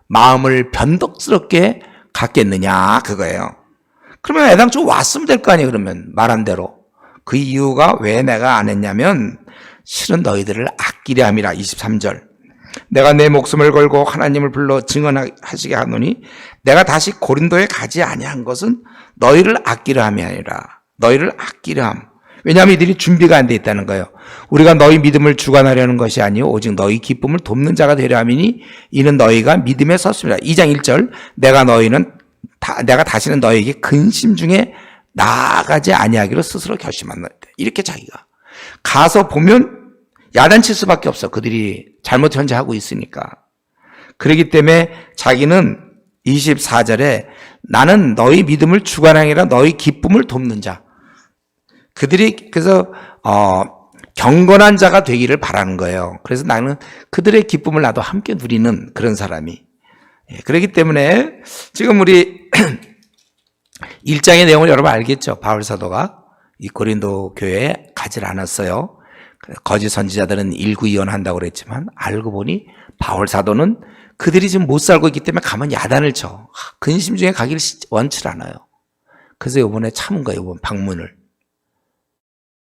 마음을 변덕스럽게 갖겠느냐 그거예요. 그러면 애당초 왔으면 될 거 아니에요. 그러면 말한 대로. 그 이유가 왜 내가 안 했냐면 실은 너희들을 아끼려 함이라. 23절. 내가 내 목숨을 걸고 하나님을 불러 증언하시게 하노니 내가 다시 고린도에 가지 아니한 것은 너희를 아끼려 함이 아니라 너희를 아끼려 함. 왜냐하면 이들이 준비가 안 돼 있다는 거예요. 우리가 너희 믿음을 주관하려는 것이 아니요 오직 너희 기쁨을 돕는 자가 되려 함이니 이는 너희가 믿음에 섰습니다. 2장 1절. 내가 다시는 너희에게 근심 중에 나아가지 아니하기로 스스로 결심한다. 이렇게 자기가 가서 보면 야단칠 수밖에 없어. 그들이 잘못 현재하고 있으니까. 그렇기 때문에 자기는 24절에 나는 너희 믿음을 주관하기라 너희 기쁨을 돕는 자. 그들이 그래서 경건한 자가 되기를 바라는 거예요. 그래서 나는 그들의 기쁨을 나도 함께 누리는 그런 사람이. 그렇기 때문에 지금 우리 1장의 내용을 여러분 알겠죠? 바울 사도가 이 고린도 교회에 가지 않았어요. 거짓 선지자들은 일구이연한다고 그랬지만 알고 보니 바울 사도는 그들이 지금 못 살고 있기 때문에 가면 야단을 쳐. 근심 중에 가기를 원치 않아요. 그래서 이번에 참은 거예요. 이번 방문을.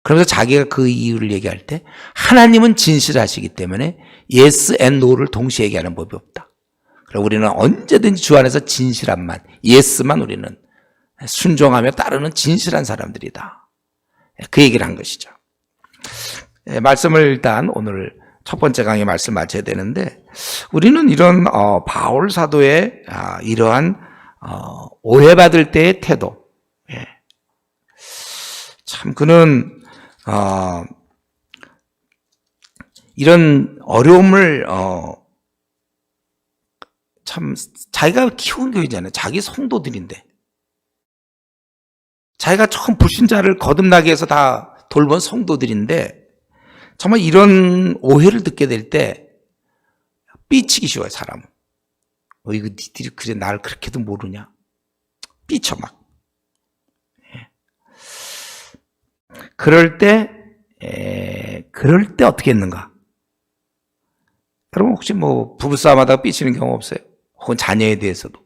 그러면서 자기가 그 이유를 얘기할 때 하나님은 진실하시기 때문에 yes and no를 동시에 얘기하는 법이 없다. 그래서 우리는 언제든지 주 안에서 진실함만, yes만 우리는 순종하며 따르는 진실한 사람들이다. 그 얘기를 한 것이죠. 말씀을 일단 오늘 첫 번째 강의 말씀 마쳐야 되는데, 우리는 이런 바울 사도의 이러한 오해받을 때의 태도, 예. 참 그는 이런 어려움을 참 자기가 키운 교회잖아요. 자기 성도들인데, 자기가 처음 불신자를 거듭나게 해서 다 돌본 성도들인데, 정말 이런 오해를 듣게 될 때 삐치기 쉬워요, 사람은. 이거 니들이 그래 나를 그렇게도 모르냐? 삐쳐 막. 그럴 때 어떻게 했는가? 여러분 혹시 뭐 부부싸움 하다가 삐치는 경우 없어요? 혹은 자녀에 대해서도.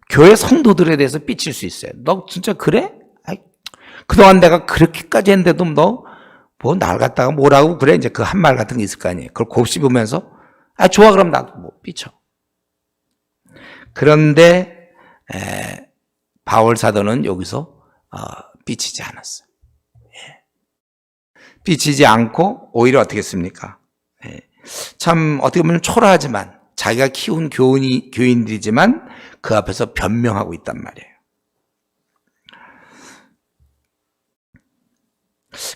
교회 성도들에 대해서 삐칠 수 있어요. 너 진짜 그래? 아이, 그동안 내가 그렇게까지 했는데도 너 뭐 날 갖다가 뭐라고 그래? 이제 그 한 말 같은 게 있을 거 아니에요. 그걸 곱씹으면서 좋아 그럼 나도 뭐 삐쳐. 그런데 바울 사도는 여기서 삐치지 않았어요. 삐치지 않고 오히려 어떻게 했습니까? 참 어떻게 보면 초라하지만 자기가 키운 교인들이지만 그 앞에서 변명하고 있단 말이에요.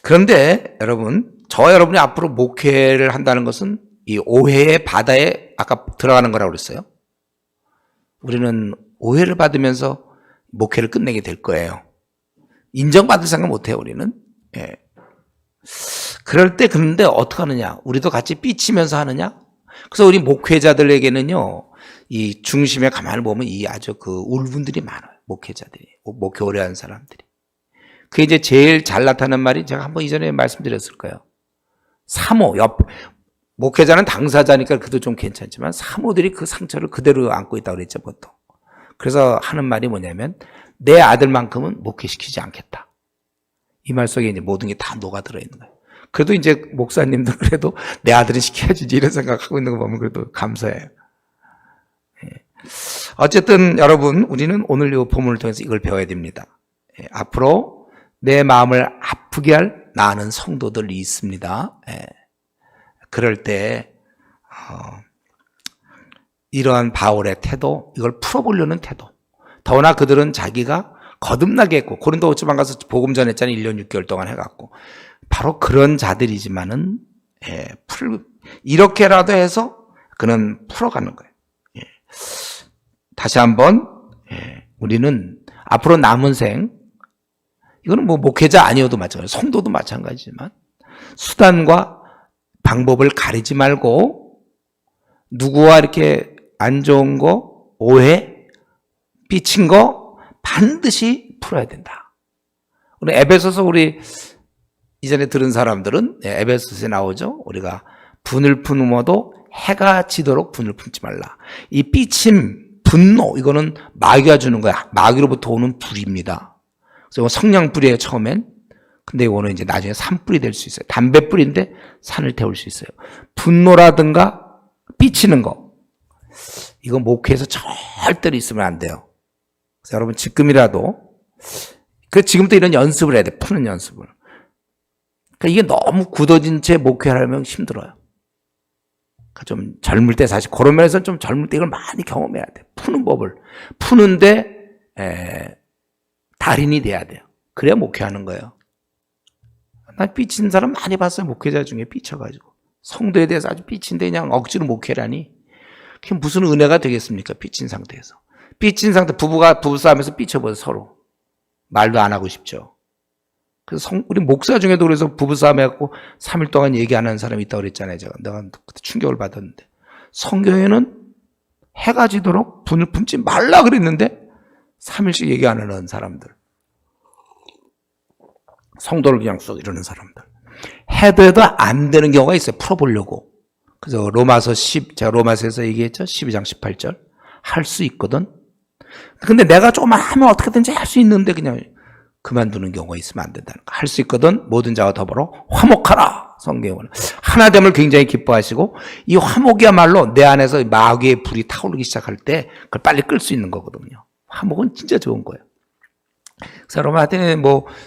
그런데 여러분, 저와 여러분이 앞으로 목회를 한다는 것은 이 오해의 바다에 아까 들어가는 거라고 그랬어요. 우리는 오해를 받으면서 목회를 끝내게 될 거예요. 인정받을 생각 못해요, 우리는. 예. 그럴 때 그런데 어떻게 하느냐? 우리도 같이 삐치면서 하느냐? 그래서 우리 목회자들에게는요, 이 중심에 가만히 보면 이 아주 그 울분들이 많아요. 목회자들이. 목회 오래 한 사람들이. 그게 이제 제일 잘 나타나는 말이 제가 한번 이전에 말씀드렸을 거예요. 사모, 목회자는 당사자니까 그래도 좀 괜찮지만 사모들이 그 상처를 그대로 안고 있다고 그랬죠, 보통. 그래서 하는 말이 뭐냐면, 내 아들만큼은 목회시키지 않겠다. 이 말 속에 이제 모든 게 다 녹아들어 있는 거예요. 그래도 이제 목사님들 그래도 내 아들은 시켜야지 이런 생각하고 있는 거 보면 그래도 감사해요. 어쨌든 여러분, 우리는 오늘 이 본문을 통해서 이걸 배워야 됩니다. 앞으로 내 마음을 아프게 할 나는 성도들이 있습니다. 그럴 때 이러한 바울의 태도, 이걸 풀어보려는 태도. 더구나 그들은 자기가 거듭나게 했고, 고린도 지방 가서 복음 전했잖아요. 1년 6개월 동안 해갖고. 바로 그런 자들이지만은 이렇게라도 해서 그는 풀어가는 거예요. 다시 한번 우리는 앞으로 남은 생, 이거는 뭐 목회자 아니어도 마찬가지예요. 성도도 마찬가지지만 수단과 방법을 가리지 말고 누구와 이렇게 안 좋은 거, 오해, 삐친 거 반드시 풀어야 된다. 우리 에베소서 우리 이전에 들은 사람들은 에베소서에 나오죠. 우리가 분을 품어도 해가 지도록 분을 품지 말라. 이 삐침, 분노, 이거는 마귀가 주는 거야. 마귀로부터 오는 불입니다. 그래서 성냥불이에요, 처음엔. 근데 이거는 이제 나중에 산불이 될 수 있어요. 담뱃불인데 산을 태울 수 있어요. 분노라든가 삐치는 거, 이거 목회에서 절대로 있으면 안 돼요. 그래서 여러분 지금이라도, 지금부터 이런 연습을 해야 돼. 푸는 연습을. 그러니까 이게 너무 굳어진 채 목회를 하려면 힘들어요. 그러니까 좀 젊을 때, 사실 그런 면에서 좀 젊을 때 이걸 많이 경험해야 돼. 푸는 법을. 푸는데 달인이 돼야 돼요. 그래야 목회하는 거예요. 난 삐친 사람 많이 봤어요. 목회자 중에 삐쳐가지고. 성도에 대해서 아주 삐친데 그냥 억지로 목회라니. 그게 무슨 은혜가 되겠습니까? 삐친 상태에서. 삐친 상태, 부부싸움에서 삐쳐버려 서로. 말도 안 하고 싶죠. 그래서 우리 목사 중에도 그래서 부부싸움 해갖고 3일 동안 얘기 안 하는 사람이 있다고 그랬잖아요. 내가 그때 충격을 받았는데. 성경에는 해가 지도록 분을 품지 말라 그랬는데 3일씩 얘기 안 하는 사람들. 성도를 그냥 써 이러는 사람들. 해도 안 되는 경우가 있어요. 풀어보려고. 그래서 제가 로마서에서 얘기했죠. 12장 18절. 할 수 있거든. 근데 내가 조금만 하면 어떻게든지 할 수 있는데 그냥 그만두는 경우가 있으면 안 된다는 거. 할 수 있거든. 모든 자와 더불어 화목하라. 성경은 하나됨을 굉장히 기뻐하시고, 이 화목이야말로 내 안에서 마귀의 불이 타오르기 시작할 때 그걸 빨리 끌 수 있는 거거든요. 화목은 진짜 좋은 거예요. 그래서 여러분한테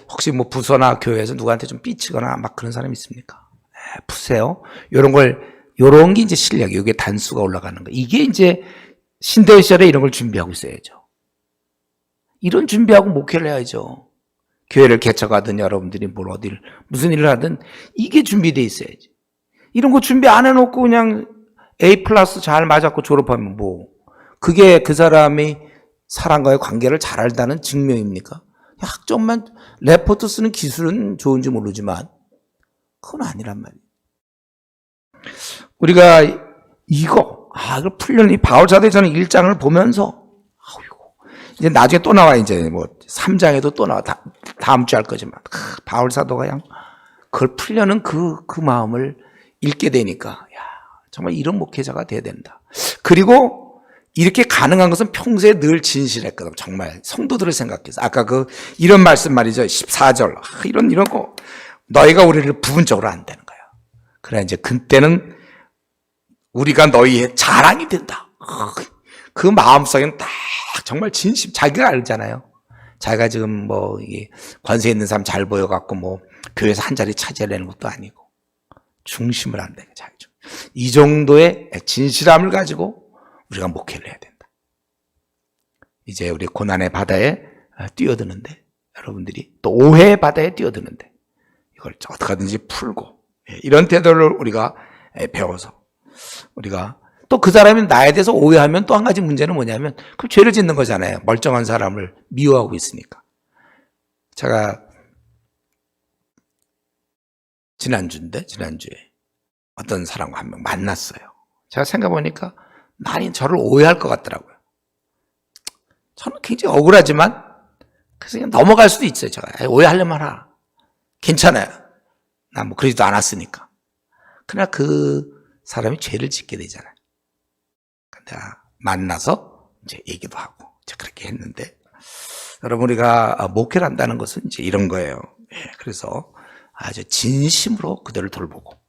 혹시 부서나 교회에서 누구한테 좀 삐치거나 막 그런 사람이 있습니까? 푸세요. 요런 게 이제 실력이에요. 이게 단수가 올라가는 거. 이게 이제 신대의 시절에 이런 걸 준비하고 있어야죠. 이런 준비하고 목회를 해야죠. 교회를 개척하든 여러분들이 무슨 일을 하든 이게 준비되어 있어야지. 이런 거 준비 안 해놓고 그냥 A+ 잘 맞았고 졸업하면 그게 그 사람이 사람과의 관계를 잘 알다는 증명입니까? 학점만 레포트 쓰는 기술은 좋은지 모르지만 그건 아니란 말이에요. 우리가 이걸 풀려는 이 바울사도에서는 1장을 보면서 이제 나중에 또 나와 이제 3장에도 또 나와 다음 주 할 거지만 바울사도가 그냥 그걸 풀려는 그 마음을 읽게 되니까 정말 이런 목회자가 돼야 된다. 그리고 이렇게 가능한 것은 평소에 늘 진실했거든. 정말 성도들을 생각해서 아까 이런 말씀 말이죠. 14절 이런 거 너희가 우리를 부분적으로 안 되는 거야. 그래 이제 그때는 우리가 너희의 자랑이 된다. 그 마음속에는 딱 정말 진심 자기가 알잖아요. 자기가 지금 이게 관세 있는 사람 잘 보여갖고 교회에서 한 자리 차지하려는 것도 아니고 중심을 한다. 이 정도의 진실함을 가지고 우리가 목회를 해야 된다. 이제 우리 고난의 바다에 뛰어드는데 여러분들이 또 오해의 바다에 뛰어드는데 이걸 어떻게 하든지 풀고 이런 태도를 우리가 배워서 우리가 또 그 사람이 나에 대해서 오해하면 또 한 가지 문제는 뭐냐면 그럼 죄를 짓는 거잖아요. 멀쩡한 사람을 미워하고 있으니까. 제가 지난주에 어떤 사람과 한 명 만났어요. 제가 생각해보니까 많이 저를 오해할 것 같더라고요. 저는 굉장히 억울하지만 그래서 그냥 넘어갈 수도 있어요. 제가 오해하려면 하라. 괜찮아요. 나 그러지도 않았으니까. 그러나 그 사람이 죄를 짓게 되잖아요. 내가 만나서 이제 얘기도 하고 그렇게 했는데 여러분 우리가 목회를 한다는 것은 이제 이런 거예요. 그래서 아주 진심으로 그들을 돌보고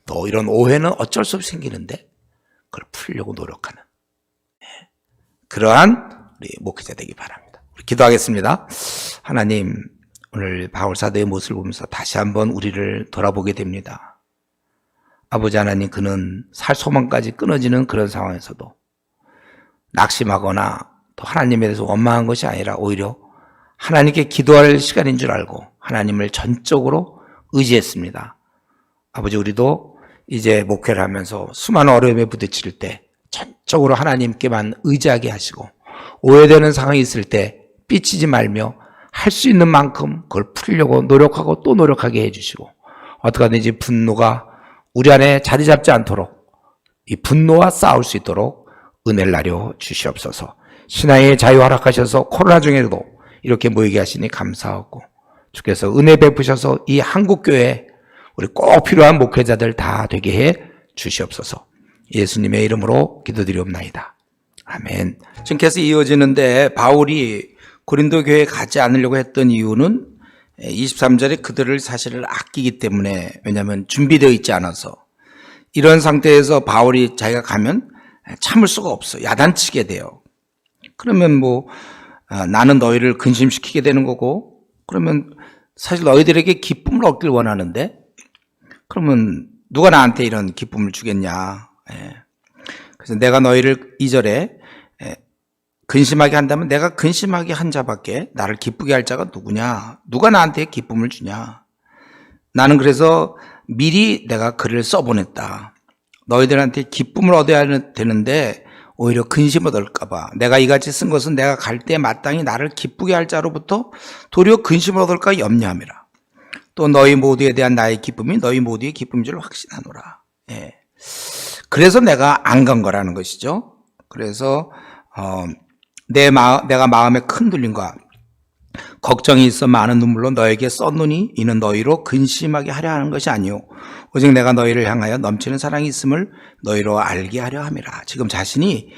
또 이런 오해는 어쩔 수 없이 생기는데 그걸 풀려고 노력하는 그러한 우리 목회자 되기 바랍니다. 우리 기도하겠습니다. 하나님 오늘 바울사도의 모습을 보면서 다시 한번 우리를 돌아보게 됩니다. 아버지 하나님 그는 살 소망까지 끊어지는 그런 상황에서도 낙심하거나 또 하나님에 대해서 원망한 것이 아니라 오히려 하나님께 기도할 시간인 줄 알고 하나님을 전적으로 의지했습니다. 아버지 우리도 이제 목회를 하면서 수많은 어려움에 부딪힐 때 전적으로 하나님께만 의지하게 하시고 오해되는 상황이 있을 때 삐치지 말며 할 수 있는 만큼 그걸 풀려고 노력하고 또 노력하게 해주시고 어떻게 하든지 분노가 우리 안에 자리 잡지 않도록 이 분노와 싸울 수 있도록 은혜를 나려 주시옵소서. 신앙의 자유 허락하셔서 코로나 중에도 이렇게 모이게 하시니 감사하고 주께서 은혜 베푸셔서 이 한국교회에 우리 꼭 필요한 목회자들 다 되게 해 주시옵소서. 예수님의 이름으로 기도드리옵나이다. 아멘. 지금께서 이어지는데 바울이 고린도 교회에 가지 않으려고 했던 이유는 23절에 그들을 사실을 아끼기 때문에 왜냐하면 준비되어 있지 않아서 이런 상태에서 바울이 자기가 가면 참을 수가 없어. 야단치게 돼요. 그러면 나는 너희를 근심시키게 되는 거고 그러면 사실 너희들에게 기쁨을 얻길 원하는데 그러면 누가 나한테 이런 기쁨을 주겠냐. 그래서 내가 너희를 2절에 근심하게 한다면 내가 근심하게 한 자밖에 나를 기쁘게 할 자가 누구냐? 누가 나한테 기쁨을 주냐? 나는 그래서 미리 내가 글을 써보냈다. 너희들한테 기쁨을 얻어야 되는데 오히려 근심 얻을까 봐. 내가 이같이 쓴 것은 내가 갈 때 마땅히 나를 기쁘게 할 자로부터 도리어 근심을 얻을까 염려함이라. 또 너희 모두에 대한 나의 기쁨이 너희 모두의 기쁨인 줄 확신하노라. 그래서 내가 안 간 거라는 것이죠. 그래서 내가 마음에 큰 눌림과 걱정이 있어 많은 눈물로 너에게 썼노니 이는 너희로 근심하게 하려 하는 것이 아니요 오직 내가 너희를 향하여 넘치는 사랑이 있음을 너희로 알게 하려 함이라. 지금 자신이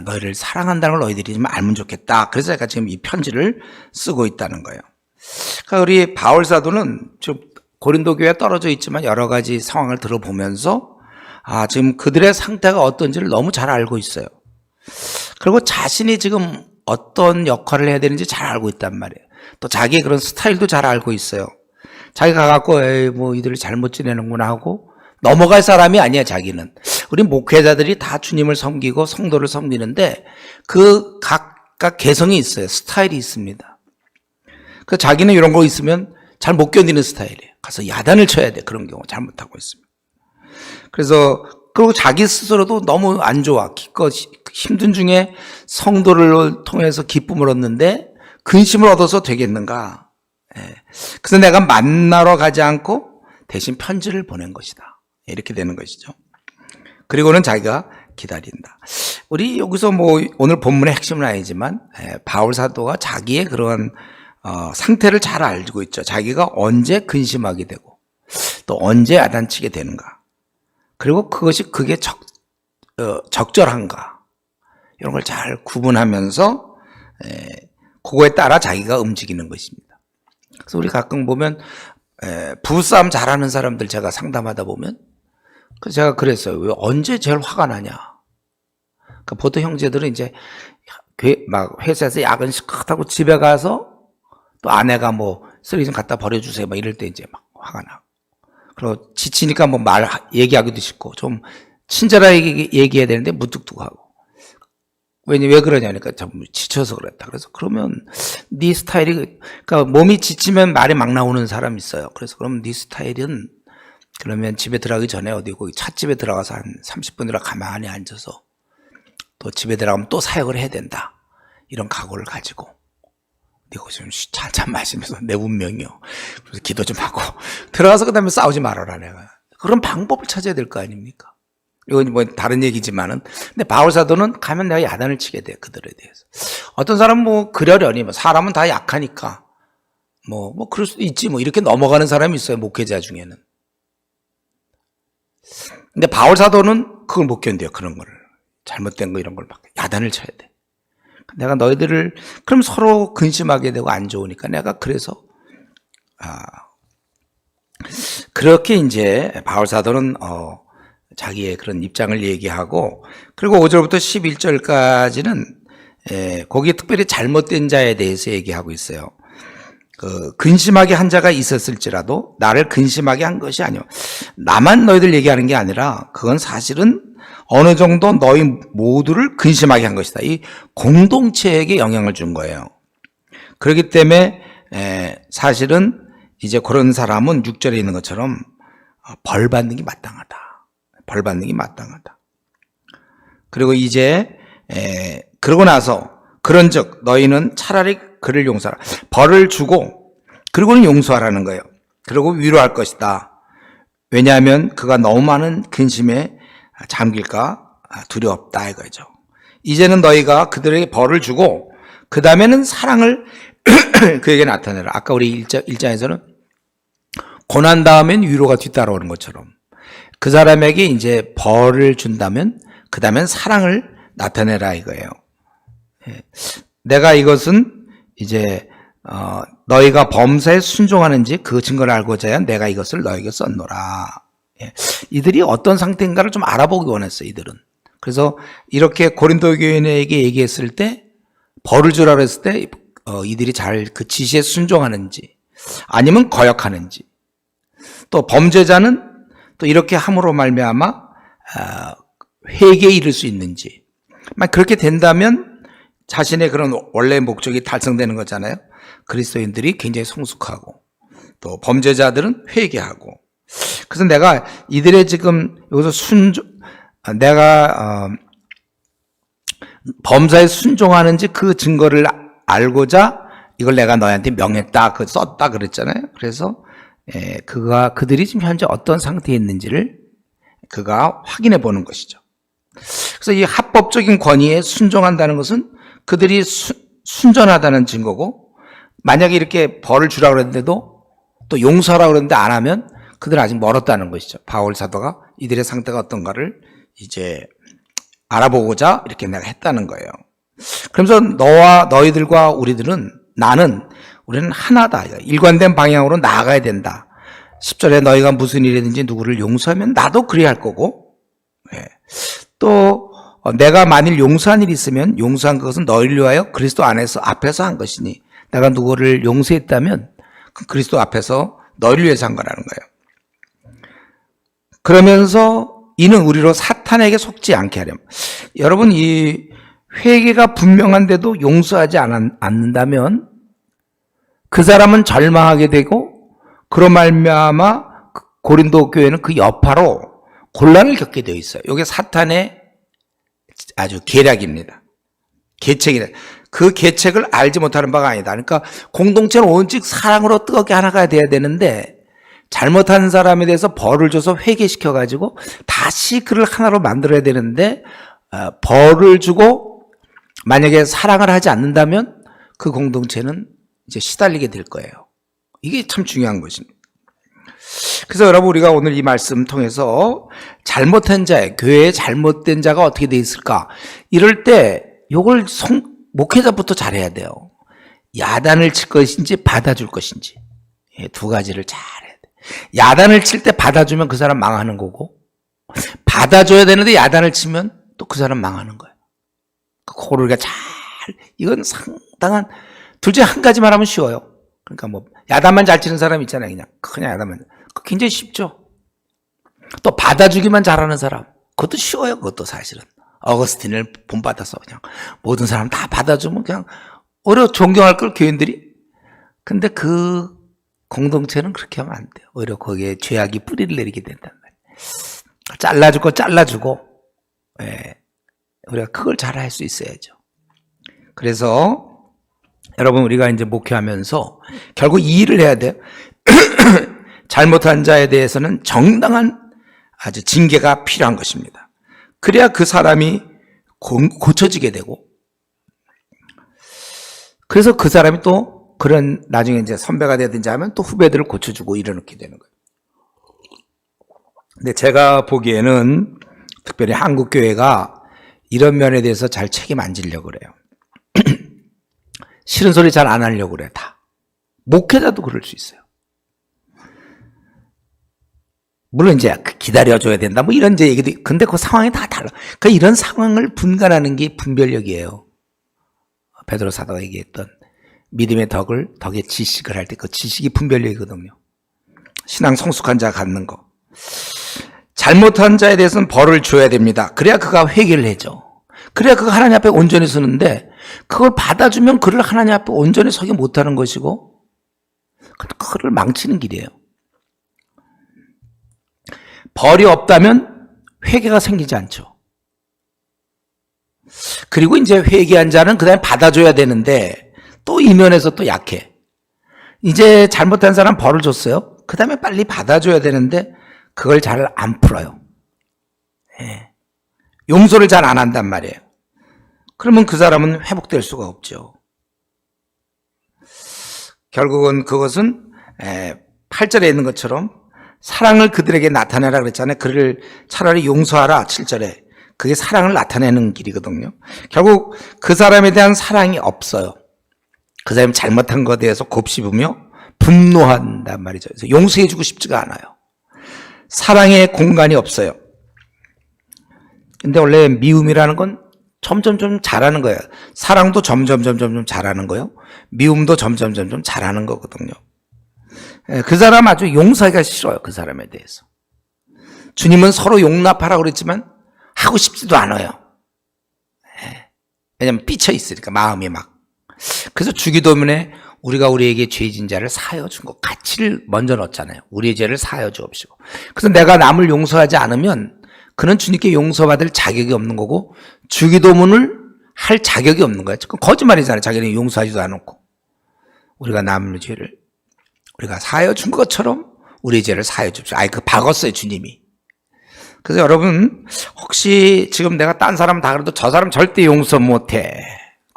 너희를 사랑한다는 걸 너희들이 좀 알면 좋겠다. 그래서 제가 지금 이 편지를 쓰고 있다는 거예요. 그러니까 우리 바울 사도는 좀 고린도 교회에 떨어져 있지만 여러 가지 상황을 들어보면서 지금 그들의 상태가 어떤지를 너무 잘 알고 있어요. 그리고 자신이 지금 어떤 역할을 해야 되는지 잘 알고 있단 말이에요. 또 자기의 그런 스타일도 잘 알고 있어요. 자기가 갖고 에이 뭐 이들을 잘못 지내는구나 하고 넘어갈 사람이 아니야. 자기는. 우리 목회자들이 다 주님을 섬기고 성도를 섬기는데 그 각각 개성이 있어요. 스타일이 있습니다. 그 자기는 이런 거 있으면 잘 못 견디는 스타일이에요. 가서 야단을 쳐야 돼. 그런 경우 잘못하고 있으면. 그래서 그리고 자기 스스로도 너무 안 좋아. 기껏 힘든 중에 성도를 통해서 기쁨을 얻는데 근심을 얻어서 되겠는가. 그래서 내가 만나러 가지 않고 대신 편지를 보낸 것이다. 이렇게 되는 것이죠. 그리고는 자기가 기다린다. 우리 여기서 뭐 오늘 본문의 핵심은 아니지만 바울 사도가 자기의 그러한 상태를 잘 알고 있죠. 자기가 언제 근심하게 되고 또 언제 야단치게 되는가. 그리고 그게 적절한가. 이런 걸 잘 구분하면서 그거에 따라 자기가 움직이는 것입니다. 그래서 우리 가끔 보면 부부싸움 잘하는 사람들 제가 상담하다 보면 그래서 제가 그랬어요. 왜 언제 제일 화가 나냐. 그러니까 보통 형제들은 이제 막 회사에서 야근 시끄럽다고 집에 가서 또 아내가 뭐 쓰레기 좀 갖다 버려주세요. 막 이럴 때 이제 막 화가 나고. 그리고 지치니까 뭐 얘기하기도 싫고 좀 친절하게 얘기해야 되는데 무뚝뚝하고. 왜 그러냐니까 좀 지쳐서 그랬다. 그래서 그러면 네 스타일이 그러니까 몸이 지치면 말이 막 나오는 사람이 있어요. 그래서 그럼 네 스타일은 그러면 집에 들어가기 전에 어디 거기 찻집에 들어가서 한 30분 들어 가만히 앉아서 또 집에 들어가면 또 사역을 해야 된다. 이런 각오를 가지고 네가 좀 잔잔 마시면서 내 운명이요. 그래서 기도 좀 하고 들어가서 그다음에 싸우지 말아라 내가. 그런 방법을 찾아야 될 거 아닙니까? 이건 뭐 다른 얘기지만은 근데 바울 사도는 가면 내가 야단을 치게 돼 그들에 대해서. 어떤 사람은 뭐 그러려니 뭐 사람은 다 약하니까 뭐 그럴 수도 있지 뭐 이렇게 넘어가는 사람이 있어요 목회자 중에는. 근데 바울 사도는 그걸 못 견뎌요. 그런 거를 잘못된 거 이런 걸 막 야단을 쳐야 돼. 내가 너희들을 그럼 서로 근심하게 되고 안 좋으니까 내가 그래서 그렇게 이제 바울 사도는 자기의 그런 입장을 얘기하고 그리고 5절부터 11절까지는 거기에 특별히 잘못된 자에 대해서 얘기하고 있어요. 근심하게 한 자가 있었을지라도 나를 근심하게 한 것이 아니오. 나만 너희들 얘기하는 게 아니라 그건 사실은 어느 정도 너희 모두를 근심하게 한 것이다. 이 공동체에게 영향을 준 거예요. 그렇기 때문에 사실은 이제 그런 사람은 6절에 있는 것처럼 벌 받는 게 마땅하다. 벌 받는 게 마땅하다. 그리고 이제 그러고 나서 그런즉 너희는 차라리 그를 용서하라. 벌을 주고 그리고는 용서하라는 거예요. 그리고 위로할 것이다. 왜냐하면 그가 너무 많은 근심에 잠길까 두렵다 이거죠. 이제는 너희가 그들에게 벌을 주고 그 다음에는 사랑을 그에게 나타내라. 아까 우리 1장에서는 고난 다음엔 위로가 뒤따라오는 것처럼 그 사람에게 이제 벌을 준다면 그 다음엔 사랑을 나타내라 이거예요. 내가 이것은 이제 너희가 범사에 순종하는지 그 증거를 알고자 하여 내가 이것을 너에게 썼노라. 이들이 어떤 상태인가를 좀 알아보기 원했어요. 이들은. 그래서 이렇게 고린도 교인에게 얘기했을 때 벌을 주라 그랬을 때 이들이 잘 그 지시에 순종하는지 아니면 거역하는지 또 범죄자는 또 이렇게 함으로 말미암아 회개에 이를 수 있는지 그렇게 된다면 자신의 그런 원래 목적이 달성되는 거잖아요. 그리스도인들이 굉장히 성숙하고 또 범죄자들은 회개하고 그래서 내가 이들의 지금 여기서 내가 범사에 순종하는지 그 증거를 알고자 이걸 내가 너희한테 명했다, 썼다 그랬잖아요. 그래서 그들이 지금 현재 어떤 상태에 있는지를 그가 확인해 보는 것이죠. 그래서 이 합법적인 권위에 순종한다는 것은 그들이 순전하다는 증거고 만약에 이렇게 벌을 주라고 그랬는데도 또 용서하라고 그랬는데 안 하면 그들은 아직 멀었다는 것이죠. 바울 사도가 이들의 상태가 어떤가를 이제 알아보고자 이렇게 내가 했다는 거예요. 그러면서 너희들과 우리는 하나다. 일관된 방향으로 나아가야 된다. 10절에 너희가 무슨 일이든지 누구를 용서하면 나도 그래야 할 거고 또 내가 만일 용서한 일이 있으면 용서한 것은 너희를 위하여 그리스도 앞에서 한 것이니 내가 누구를 용서했다면 그 그리스도 앞에서 너희를 위해서 한 거라는 거예요. 그러면서 이는 우리로 사탄에게 속지 않게 하렴. 여러분, 이 회개가 분명한데도 용서하지 않는다면 그 사람은 절망하게 되고, 그로 말미암아 고린도 교회는 그 여파로 곤란을 겪게 되어 있어요. 이게 사탄의 아주 계략입니다. 계책이다. 그 계책을 알지 못하는 바가 아니다. 그러니까 공동체는 오직 사랑으로 뜨겁게 하나가 돼야 되는데, 잘못한 사람에 대해서 벌을 줘서 회개시켜가지고 다시 그를 하나로 만들어야 되는데, 벌을 주고 만약에 사랑을 하지 않는다면 그 공동체는 이제 시달리게 될 거예요. 이게 참 중요한 것입니다. 그래서 여러분, 우리가 오늘 이 말씀 통해서 잘못한 자의, 교회에 잘못된 자가 어떻게 돼 있을까? 이럴 때 요걸 목회자부터 잘해야 돼요. 야단을 칠 것인지 받아줄 것인지, 두 가지를 잘해야 돼. 야단을 칠 때 받아주면 그 사람 망하는 거고, 받아줘야 되는데 야단을 치면 또 그 사람 망하는 거예요. 그거를 우리가 이건 상당한, 둘 중에 한 가지만 하면 쉬워요. 그러니까 뭐 야단만 잘 치는 사람 있잖아요. 그냥 야단만. 굉장히 쉽죠. 또 받아주기만 잘하는 사람, 그것도 쉬워요. 그것도 사실은 어거스틴을 본받아서 그냥 모든 사람 다 받아주면 그냥 존경할 걸, 교인들이. 근데 그 공동체는 그렇게 하면 안 돼요. 오히려 거기에 죄악이 뿌리를 내리게 된단 말이에요. 잘라줄 거 잘라주고, 우리가 그걸 잘 할 수 있어야죠. 그래서 여러분, 우리가 이제 목회하면서 결국 이 일을 해야 돼요. 잘못한 자에 대해서는 정당한 아주 징계가 필요한 것입니다. 그래야 그 사람이 고쳐지게 되고, 그래서 그 사람이 또 그런, 나중에 이제 선배가 되든지 하면 또 후배들을 고쳐주고 이렇게 되는 거예요. 근데 제가 보기에는 특별히 한국 교회가 이런 면에 대해서 잘 책임 안 지려고 그래요. 싫은 소리 잘 안 하려고 그래, 다. 목회자도 그럴 수 있어요. 물론 이제 기다려줘야 된다, 뭐 이런 이제 얘기도, 근데 그 상황이 다 달라. 그러니까 이런 상황을 분간하는 게 분별력이에요. 베드로 사도가 얘기했던 믿음의 덕의 지식을 할 때 그 지식이 분별력이거든요. 신앙 성숙한 자가 갖는 거. 잘못한 자에 대해서는 벌을 줘야 됩니다. 그래야 그가 회개를 해죠. 그래야 그가 하나님 앞에 온전히 서는데, 그걸 받아주면 그를 하나님 앞에 온전히 서게 못하는 것이고, 그를 망치는 길이에요. 벌이 없다면 회개가 생기지 않죠. 그리고 이제 회개한 자는 그 다음에 받아줘야 되는데, 또 이면에서 또 약해. 이제 잘못한 사람 벌을 줬어요. 그 다음에 빨리 받아줘야 되는데 그걸 잘 안 풀어요. 용서를 잘 안 한단 말이에요. 그러면 그 사람은 회복될 수가 없죠. 결국은 그것은 8절에 있는 것처럼 사랑을 그들에게 나타내라 그랬잖아요. 그를 차라리 용서하라, 7절에. 그게 사랑을 나타내는 길이거든요. 결국 그 사람에 대한 사랑이 없어요. 그 사람이 잘못한 것에 대해서 곱씹으며 분노한단 말이죠. 그래서 용서해주고 싶지가 않아요. 사랑의 공간이 없어요. 근데 원래 미움이라는 건 점점 잘하는 거예요. 사랑도 점점 잘하는 거예요. 미움도 점점 잘하는 거거든요. 그 사람 아주 용서하기가 싫어요. 그 사람에 대해서. 주님은 서로 용납하라고 그랬지만 하고 싶지도 않아요. 왜냐면 삐쳐 있으니까, 마음이 막. 그래서 주기도문에 우리가 우리에게 죄진 자를 사하여 준 것, 가치를 먼저 넣었잖아요. 우리의 죄를 사하여 주옵시고. 그래서 내가 남을 용서하지 않으면 그는 주님께 용서받을 자격이 없는 거고, 주기도문을 할 자격이 없는 거예요. 거짓말이잖아요. 자기는 용서하지도 않았고. 우리가 남의 죄를 우리가 사하여 준 것처럼 우리의 죄를 사하여 줍시오. 그 박았어요, 주님이. 그래서 여러분, 혹시 지금 내가 딴 사람 다 그래도 저 사람 절대 용서 못해,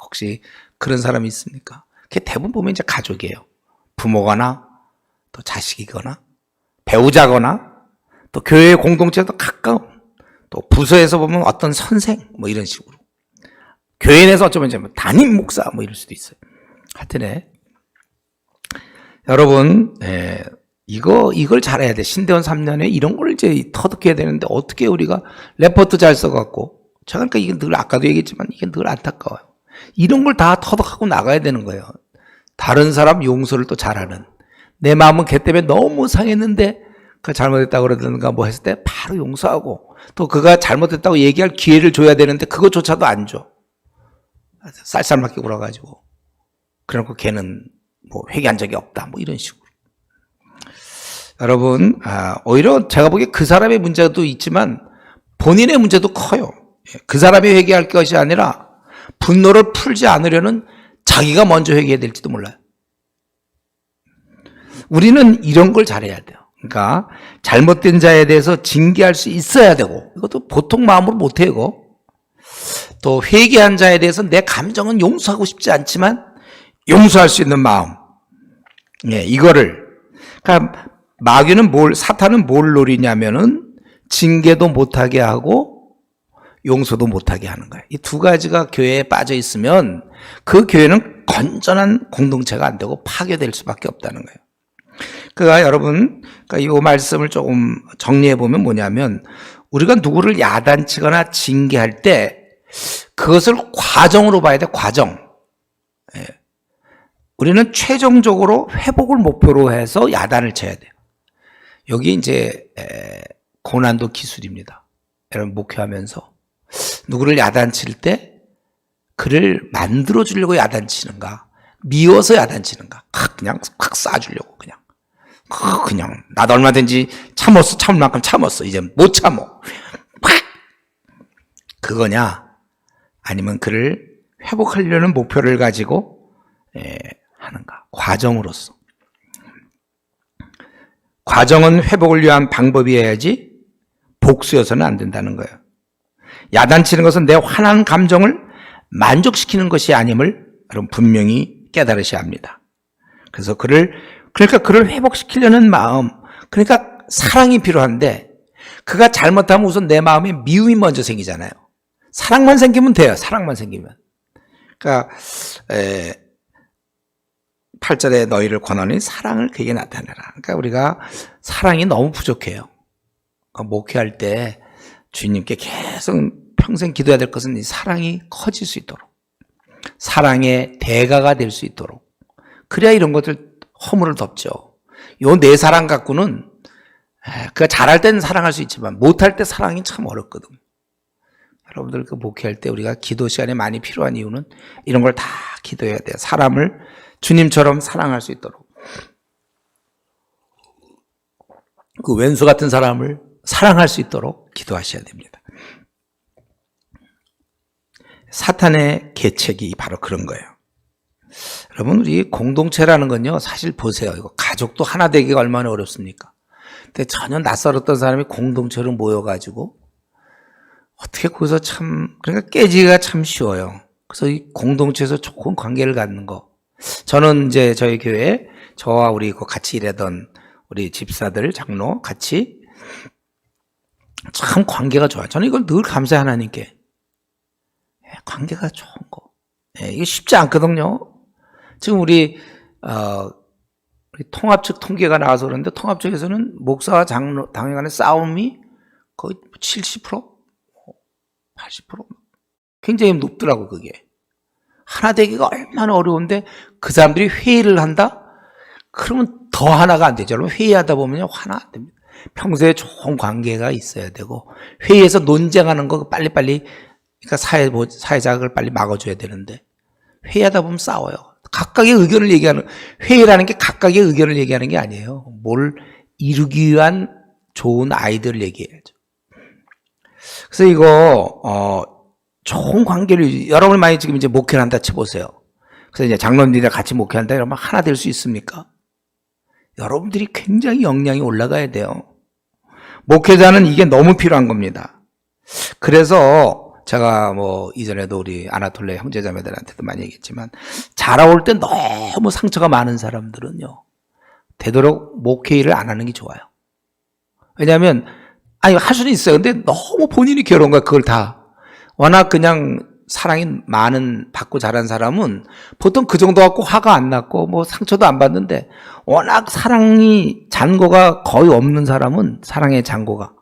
혹시 그런 사람이 있습니까? 그게 대부분 보면 이제 가족이에요. 부모거나 또 자식이거나 배우자거나 또 교회 공동체도 가까운, 또 부서에서 보면 어떤 선생, 뭐 이런 식으로, 교회 내에서 어쩌면 이제 담임 목사 뭐 이럴 수도 있어요. 하여튼에 여러분, 이걸 잘해야 돼. 신대원 3년에 이런 걸 이제 터득해야 되는데, 어떻게 우리가 레포트 잘 써갖고, 제가 그러니까 이게 늘 아까도 얘기했지만 이게 늘 안타까워요. 이런 걸 다 터득하고 나가야 되는 거예요. 다른 사람 용서를 또 잘하는, 내 마음은 걔 때문에 너무 상했는데 그 잘못했다고 그러든가 뭐 했을 때 바로 용서하고, 또 그가 잘못했다고 얘기할 기회를 줘야 되는데 그것조차도 안 줘. 쌀쌀맞게 굴어가지고. 그래놓고 걔는 뭐 회개한 적이 없다 뭐 이런 식으로. 여러분, 오히려 제가 보기에 그 사람의 문제도 있지만 본인의 문제도 커요. 그 사람이 회개할 것이 아니라 분노를 풀지 않으려는 자기가 먼저 회개해야 될지도 몰라요. 우리는 이런 걸 잘해야 돼요. 그러니까 잘못된 자에 대해서 징계할 수 있어야 되고, 이것도 보통 마음으로 못해요. 이거. 또 회개한 자에 대해서 내 감정은 용서하고 싶지 않지만 용서할 수 있는 마음. 이거를. 그러니까 마귀는 사탄은 뭘 노리냐면은 징계도 못하게 하고 용서도 못하게 하는 거예요. 이 두 가지가 교회에 빠져 있으면 그 교회는 건전한 공동체가 안 되고 파괴될 수밖에 없다는 거예요. 그러니까 여러분, 이 말씀을 조금 정리해 보면 뭐냐면, 우리가 누구를 야단치거나 징계할 때 그것을 과정으로 봐야 돼. 과정. 우리는 최종적으로 회복을 목표로 해서 야단을 쳐야 돼요. 여기 이제 고난도 기술입니다. 여러분, 목회하면서 누구를 야단칠 때 그를 만들어 주려고 야단치는가, 미워서 야단치는가, 그냥 확 쏴주려고 그냥 나도 얼마든지 참았어, 참을 만큼 참았어, 이제 못 참어, 그거냐, 아니면 그를 회복하려는 목표를 가지고 하는가. 과정으로서. 과정은 회복을 위한 방법이어야지 복수여서는 안 된다는 거예요. 야단치는 것은 내 화난 감정을 만족시키는 것이 아님을 여러분 분명히 깨달으셔야 합니다. 그래서 그러니까 그를 회복시키려는 마음, 그러니까 사랑이 필요한데, 그가 잘못하면 우선 내 마음에 미움이 먼저 생기잖아요. 사랑만 생기면 돼요. 사랑만 생기면. 그러니까 8절에 너희를 권하니 사랑을 그에게 나타내라. 그러니까 우리가 사랑이 너무 부족해요. 그러니까 목회할 때 주님께 계속 평생 기도해야 될 것은 이 사랑이 커질 수 있도록, 사랑의 대가가 될 수 있도록. 그래야 이런 것들 허물을 덮죠. 요 내 사랑 갖고는 그가 잘할 때는 사랑할 수 있지만 못할 때 사랑이 참 어렵거든. 여러분들 그 목회할 때 우리가 기도 시간이 많이 필요한 이유는 이런 걸 다 기도해야 돼요. 사람을 주님처럼 사랑할 수 있도록. 그 왼수 같은 사람을 사랑할 수 있도록 기도하셔야 됩니다. 사탄의 계책이 바로 그런 거예요. 여러분, 우리 공동체라는 건요, 사실 보세요. 이거 가족도 하나 되기가 얼마나 어렵습니까? 근데 전혀 낯설었던 사람이 공동체로 모여가지고 어떻게 거기서 그러니까 깨지기가 참 쉬워요. 그래서 이 공동체에서 좋은 관계를 갖는 거. 저는 이제 저희 교회에 저와 우리 같이 일하던 우리 집사들, 장로 같이 참 관계가 좋아요. 저는 이걸 늘 감사해 하나님께. 관계가 좋은 거. 이게 쉽지 않거든요. 지금 우리 통합 측 통계가 나와서 그런데 통합 측에서는 목사와 장로, 당회 간의 싸움이 거의 70%? 80%? 굉장히 높더라고, 그게. 하나 되기가 얼마나 어려운데 그 사람들이 회의를 한다? 그러면 더 하나가 안 되죠. 회의하다 보면 하나 안 됩니다. 평소에 좋은 관계가 있어야 되고, 회의에서 논쟁하는 거 빨리빨리, 그러니까 사회자를 빨리 막아줘야 되는데, 회의하다 보면 싸워요. 각각의 의견을 얘기하는, 회의라는 게 각각의 의견을 얘기하는 게 아니에요. 뭘 이루기 위한 좋은 아이디어를 얘기해야죠. 그래서 이거, 좋은 관계를, 여러분 많이 지금 이제 목회를 한다 쳐보세요. 그래서 이제 장로님들이랑 같이 목회한다 이러면 하나 될 수 있습니까? 여러분들이 굉장히 역량이 올라가야 돼요. 목회자는 이게 너무 필요한 겁니다. 그래서 제가 뭐 이전에도 우리 아나톨레 형제자매들한테도 많이 얘기했지만, 자라올 때 너무 상처가 많은 사람들은요, 되도록 목회 일을 안 하는 게 좋아요. 왜냐하면 할 수는 있어요. 근데 너무 본인이 괴로운 거야. 그걸 다. 워낙 그냥 사랑이 받고 자란 사람은 보통 그 정도 갖고 화가 안 났고 뭐 상처도 안 받는데, 워낙 사랑이 잔고가 거의 없는 사람은, 사랑의 잔고가,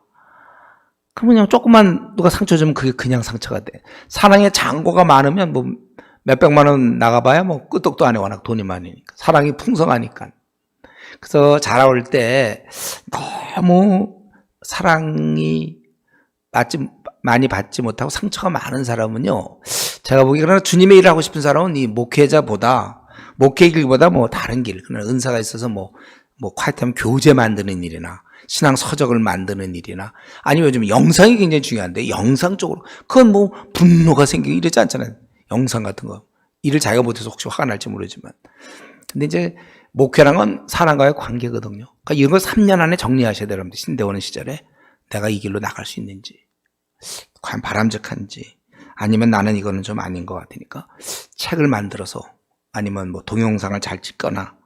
그럼 그냥 조금만 누가 상처 주면 그게 그냥 상처가 돼. 사랑의 잔고가 많으면 뭐 몇백만 원 나가봐야 뭐 끄떡도 안 해. 워낙 돈이 많으니까. 사랑이 풍성하니까. 그래서 자라올 때 너무 사랑이 많이 받지 못하고 상처가 많은 사람은요, 제가 보기에 그러나 주님의 일을 하고 싶은 사람은 이 목회 길보다 뭐 다른 길, 그런 은사가 있어서 뭐 콰이트하면 교재 만드는 일이나 신앙 서적을 만드는 일이나 아니면 요즘 영상이 굉장히 중요한데 영상 쪽으로 그건 뭐 분노가 생기고 이러지 않잖아요. 영상 같은 거 일을 자기가 못해서 혹시 화가 날지 모르지만, 근데 이제 목회란 건 사람과의 관계거든요. 그러니까 이런 걸 3년 안에 정리하셔야 돼요. 여러분들 신대원의 시절에 내가 이 길로 나갈 수 있는지, 과연 바람직한지, 아니면 나는 이거는 좀 아닌 것 같으니까 책을 만들어서, 아니면 뭐 동영상을 잘 찍거나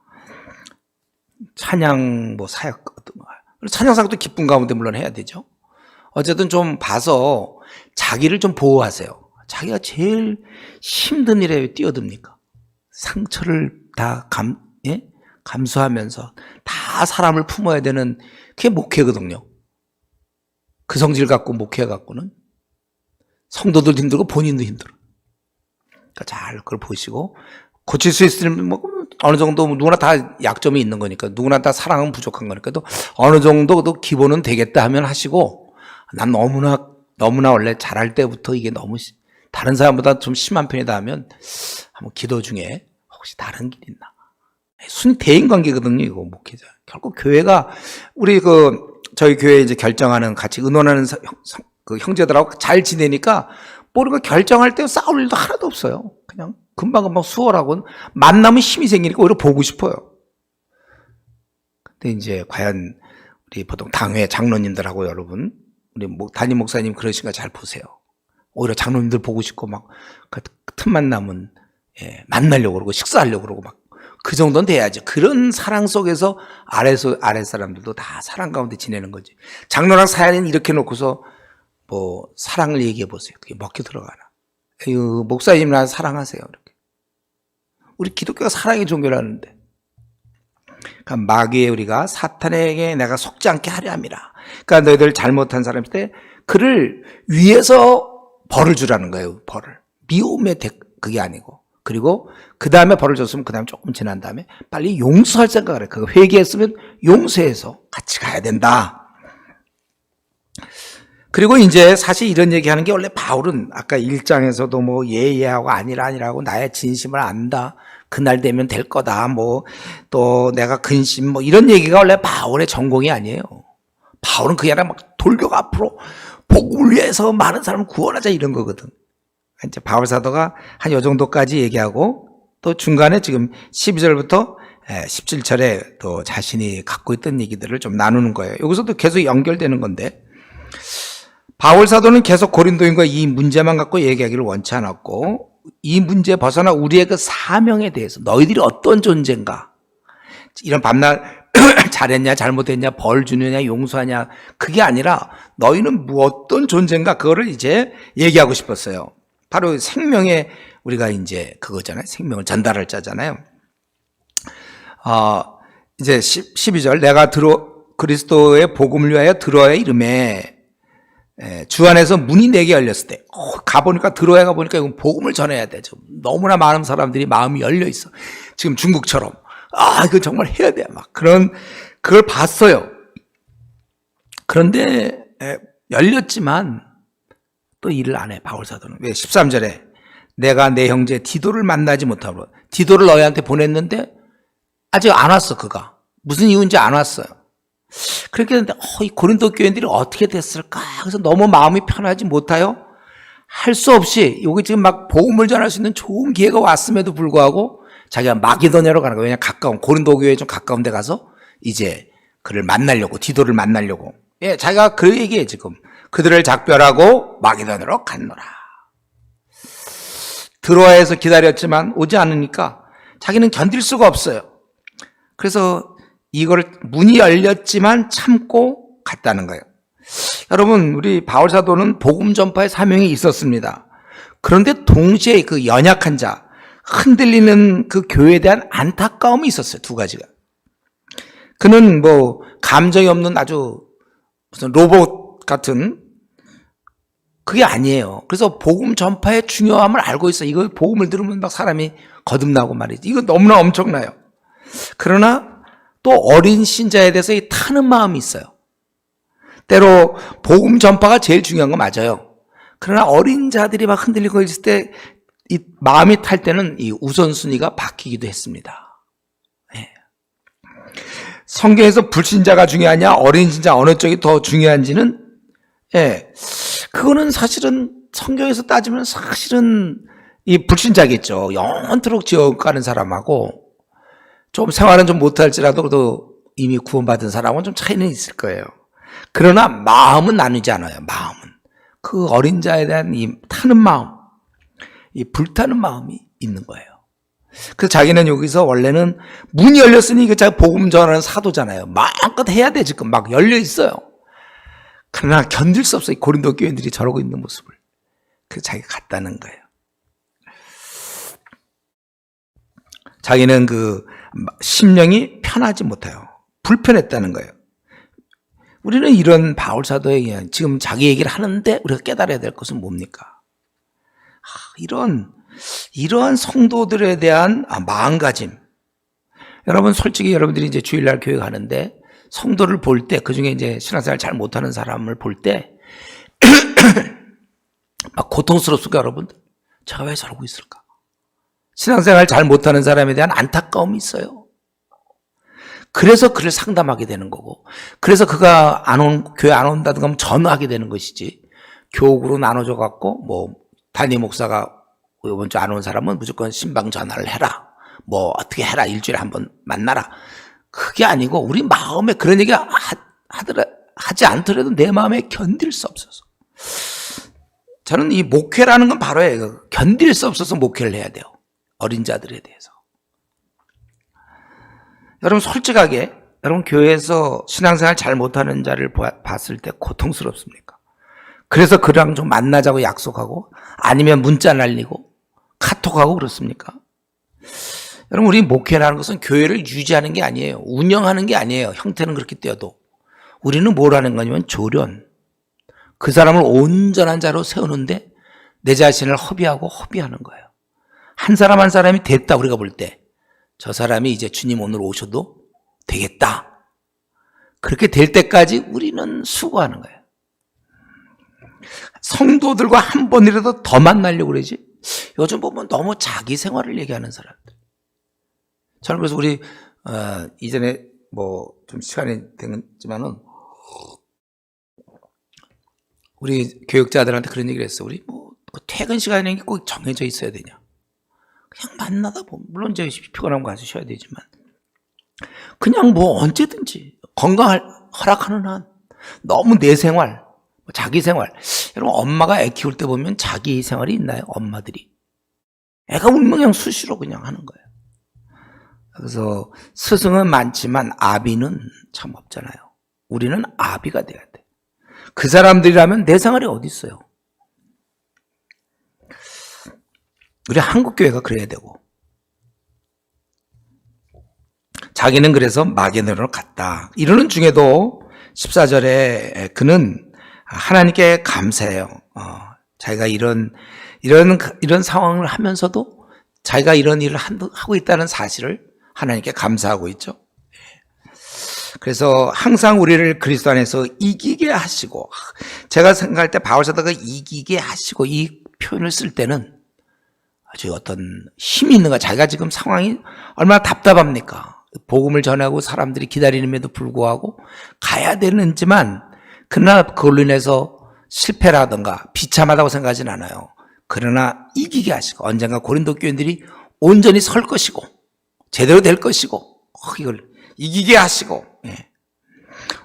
찬양 뭐 사역 같은 거, 찬양 사역도 기쁨 가운데 물론 해야 되죠. 어쨌든 좀 봐서 자기를 좀 보호하세요. 자기가 제일 힘든 일에 왜 뛰어듭니까? 상처를 다 감수하면서 다 사람을 품어야 되는 그게 목회거든요. 그 성질 갖고 목회 갖고는 성도들도 힘들고 본인도 힘들어. 그러니까 잘 그걸 보시고 고칠 수 있으면 뭐 어느 정도 누구나 다 약점이 있는 거니까, 누구나 다 사랑은 부족한 거니까 또 어느 정도 기본은 되겠다 하면 하시고, 난 너무나 원래 잘할 때부터 이게 너무 다른 사람보다 좀 심한 편이다 하면 한번 기도 중에 혹시 다른 길이 있나. 순 대인 관계거든요, 이거 목회자. 결국 교회가 저희 교회 이제 결정하는 같이 의논하는 그 형제들하고 잘 지내니까 모르고 결정할 때 싸울 일도 하나도 없어요. 그냥 금방금방 수월하고 만나면 힘이 생기니까 오히려 보고 싶어요. 근데 이제 과연 우리 보통 당회 장로님들하고 여러분, 우리 담임 목사님 그러시니까 잘 보세요. 오히려 장로님들 보고 싶고 막 그 틈만 나면 만나려고 그러고 식사하려고 그러고 막 그 정도는 돼야지. 그런 사랑 속에서 아래 사람들도 다 사랑 가운데 지내는 거지. 장로랑 사연은 이렇게 놓고서 뭐 사랑을 얘기해 보세요. 그게 먹혀 들어가나. 목사님이랑 사랑하세요. 이렇게. 우리 기독교가 사랑의 종교라는데. 그러니까 마귀에 우리가 사탄에게 내가 속지 않게 하려 함이라. 그러니까 너희들 잘못한 사람일 때 그를 위해서 벌을 주라는 거예요. 벌을. 미움의 그게 아니고. 그리고 그 다음에 벌을 줬으면 그 다음에 조금 지난 다음에 빨리 용서할 생각을 해. 그거 회개했으면 용서해서 같이 가야 된다. 그리고 이제 사실 이런 얘기하는 게 원래 바울은 아까 1장에서도 뭐 예하고 아니라고 나의 진심을 안다. 그날 되면 될 거다. 뭐 또 내가 근심 뭐 이런 얘기가 원래 바울의 전공이 아니에요. 바울은 그게 아니라 막 돌격 앞으로 복음을 위해서 많은 사람을 구원하자 이런 거거든. 이제 바울 사도가 한 요 정도까지 얘기하고 또 중간에 지금 12절부터 17절에 또 자신이 갖고 있던 얘기들을 좀 나누는 거예요. 여기서도 계속 연결되는 건데, 바울 사도는 계속 고린도인과 이 문제만 갖고 얘기하기를 원치 않았고, 이 문제에 벗어나 우리의 그 사명에 대해서 너희들이 어떤 존재인가, 이런 밤낮 잘했냐 잘못했냐 벌 주느냐 용서하냐 그게 아니라 너희는 어떤 존재인가 그거를 이제 얘기하고 싶었어요. 바로 생명의 우리가 이제 그거잖아요. 생명을 전달할 자잖아요. 이제 12절 내가 그리스도의 복음을 위하여 들어야 이름에 주 안에서 문이 내게 열렸을 때 가보니까 들어야 가보니까 이건 복음을 전해야 돼. 지금 너무나 많은 사람들이 마음이 열려 있어. 지금 중국처럼 이거 정말 해야 돼. 막 그걸 봤어요. 그런데 열렸지만 또 일을 안 해. 바울 사도는. 왜? 13절에 내가 내 형제 디도를 만나지 못하고, 디도를 너희한테 보냈는데 아직 안 왔어. 그가 무슨 이유인지 안 왔어요. 그렇게 했는데 이 고린도 교인들이 어떻게 됐을까? 그래서 너무 마음이 편하지 못하여 할 수 없이 여기 지금 막 복음을 전할 수 있는 좋은 기회가 왔음에도 불구하고 자기가 마게도냐로 가는 거예요. 왜냐 가까운 고린도 교회에 좀 가까운 데 가서 이제 그를 만나려고, 디도를 만나려고. 자기가 그 얘기해. 지금 그들을 작별하고 마게도냐로 갔노라. 드로아에서 기다렸지만 오지 않으니까 자기는 견딜 수가 없어요. 그래서 이걸 문이 열렸지만 참고 갔다는 거예요. 여러분, 우리 바울 사도는 복음 전파의 사명이 있었습니다. 그런데 동시에 그 연약한 자, 흔들리는 그 교회에 대한 안타까움이 있었어요. 두 가지가. 그는 뭐 감정이 없는 아주 무슨 로봇 같은 그게 아니에요. 그래서 복음 전파의 중요함을 알고 있어. 이거 복음을 들으면 막 사람이 거듭나고 말이지. 이거 너무나 엄청나요. 그러나 또 어린 신자에 대해서 이 타는 마음이 있어요. 때로 복음 전파가 제일 중요한 거 맞아요. 그러나 어린 자들이 막 흔들리고 있을 때 이 마음이 탈 때는 이 우선순위가 바뀌기도 했습니다. 네. 성경에서 불신자가 중요하냐 어린 신자 어느 쪽이 더 중요한지는 그거는 사실은 성경에서 따지면 사실은 이 불신자겠죠. 영원토록 지옥 가는 사람하고 좀 생활은 좀 못할지라도 그래도 이미 구원받은 사람은 좀 차이는 있을 거예요. 그러나 마음은 나누지 않아요. 마음은 그 어린 자에 대한 이 타는 마음, 이 불타는 마음이 있는 거예요. 그래서 자기는 여기서 원래는 문이 열렸으니 그 자기 복음 전하는 사도잖아요. 마음껏 해야 돼. 지금 막 열려 있어요. 그러나 견딜 수 없어요. 고린도 교인들이 저러고 있는 모습을. 그래서 자기가 갔다는 거예요. 자기는 그 심령이 편하지 못해요. 불편했다는 거예요. 우리는 이런 바울 사도에게 지금 자기 얘기를 하는데 우리가 깨달아야 될 것은 뭡니까? 이러한 성도들에 대한 마음가짐. 여러분 솔직히 여러분들이 이제 주일날 교회 가는데 성도를 볼 때 그중에 이제 신앙생활 잘 못하는 사람을 볼 때 막 고통스럽습니까 여러분들? 제가 왜 저러고 있을까? 신앙생활 잘 못하는 사람에 대한 안타까움이 있어요. 그래서 그를 상담하게 되는 거고 그래서 그가 교회 안 온다든가 하면 전화하게 되는 것이지 교구로 나눠져 갖고 뭐 담임 목사가 이번 주 안 온 사람은 무조건 신방 전화를 해라. 뭐 어떻게 해라. 일주일에 한 번 만나라. 그게 아니고 우리 마음에 그런 얘기 하지 않더라도 내 마음에 견딜 수 없어서. 저는 이 목회라는 건 바로 견딜 수 없어서 목회를 해야 돼요. 어린 자들에 대해서. 여러분 솔직하게 여러분 교회에서 신앙생활 잘 못하는 자를 봤을 때 고통스럽습니까? 그래서 그랑 좀 만나자고 약속하고 아니면 문자 날리고 카톡하고 그렇습니까? 여러분 우리 목회라는 것은 교회를 유지하는 게 아니에요. 운영하는 게 아니에요. 형태는 그렇게 떼어도. 우리는 뭘 하는 거냐면 조련. 그 사람을 온전한 자로 세우는데 내 자신을 허비하는 거예요. 한 사람 한 사람이 됐다 우리가 볼 때 저 사람이 이제 주님 오늘 오셔도 되겠다. 그렇게 될 때까지 우리는 수고하는 거예요. 성도들과 한 번이라도 더 만나려고 그러지. 요즘 보면 너무 자기 생활을 얘기하는 사람들. 저는 그래서 우리 이전에 뭐 좀 시간이 됐지만은 우리 교육자들한테 그런 얘기를 했어. 우리 뭐 퇴근 시간이 꼭 정해져 있어야 되냐? 그냥 만나다 보면 물론 이제 피곤하면 가서 쉬어야 되지만 그냥 뭐 언제든지 건강 허락하는 한 너무 내 생활, 자기 생활. 여러분 엄마가 애 키울 때 보면 자기 생활이 있나요? 엄마들이 애가 울면 그냥 수시로 그냥 하는 거예요. 그래서 스승은 많지만 아비는 참 없잖아요. 우리는 아비가 돼야 돼. 그 사람들이라면 내 생활이 어디 있어요? 우리 한국교회가 그래야 되고 자기는 그래서 마게도냐로 갔다. 이러는 중에도 14절에 그는 하나님께 감사해요. 자기가 이런 상황을 하면서도 자기가 이런 일을 하고 있다는 사실을 하나님께 감사하고 있죠. 그래서 항상 우리를 그리스도 안에서 이기게 하시고, 제가 생각할 때 바울 사도가 이기게 하시고 이 표현을 쓸 때는 아주 어떤 힘이 있는 거야. 자기가 지금 상황이 얼마나 답답합니까? 복음을 전하고 사람들이 기다리는데도 불구하고 가야 되는지만 그러나 그걸로 인해서 실패라든가 비참하다고 생각하진 않아요. 그러나 이기게 하시고 언젠가 고린도 교인들이 온전히 설 것이고 제대로 될 것이고 이걸 이기게 하시고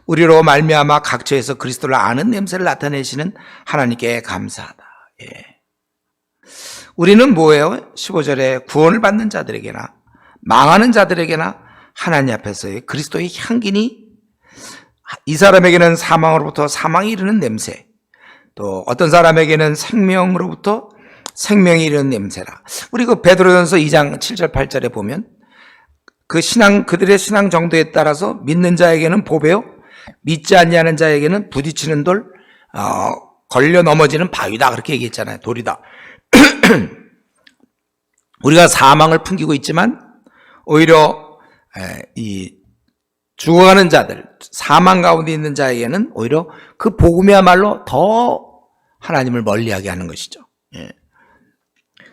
우리로 말미암아 각처에서 그리스도를 아는 냄새를 나타내시는 하나님께 감사하다. 우리는 뭐예요? 15절에 구원을 받는 자들에게나 망하는 자들에게나 하나님 앞에서의 그리스도의 향기니 이 사람에게는 사망으로부터 사망이 이르는 냄새, 또 어떤 사람에게는 생명으로부터 생명이 이르는 냄새라. 우리 그 베드로전서 2장 7절 8절에 보면 그들의 신앙 정도에 따라서 믿는 자에게는 보배요, 믿지 아니하는 자에게는 부딪히는 돌, 걸려 넘어지는 바위다 그렇게 얘기했잖아요. 돌이다. 우리가 사망을 풍기고 있지만 오히려 이 죽어가는 자들, 사망 가운데 있는 자에게는 오히려 그 복음이야말로 더 하나님을 멀리하게 하는 것이죠. 예.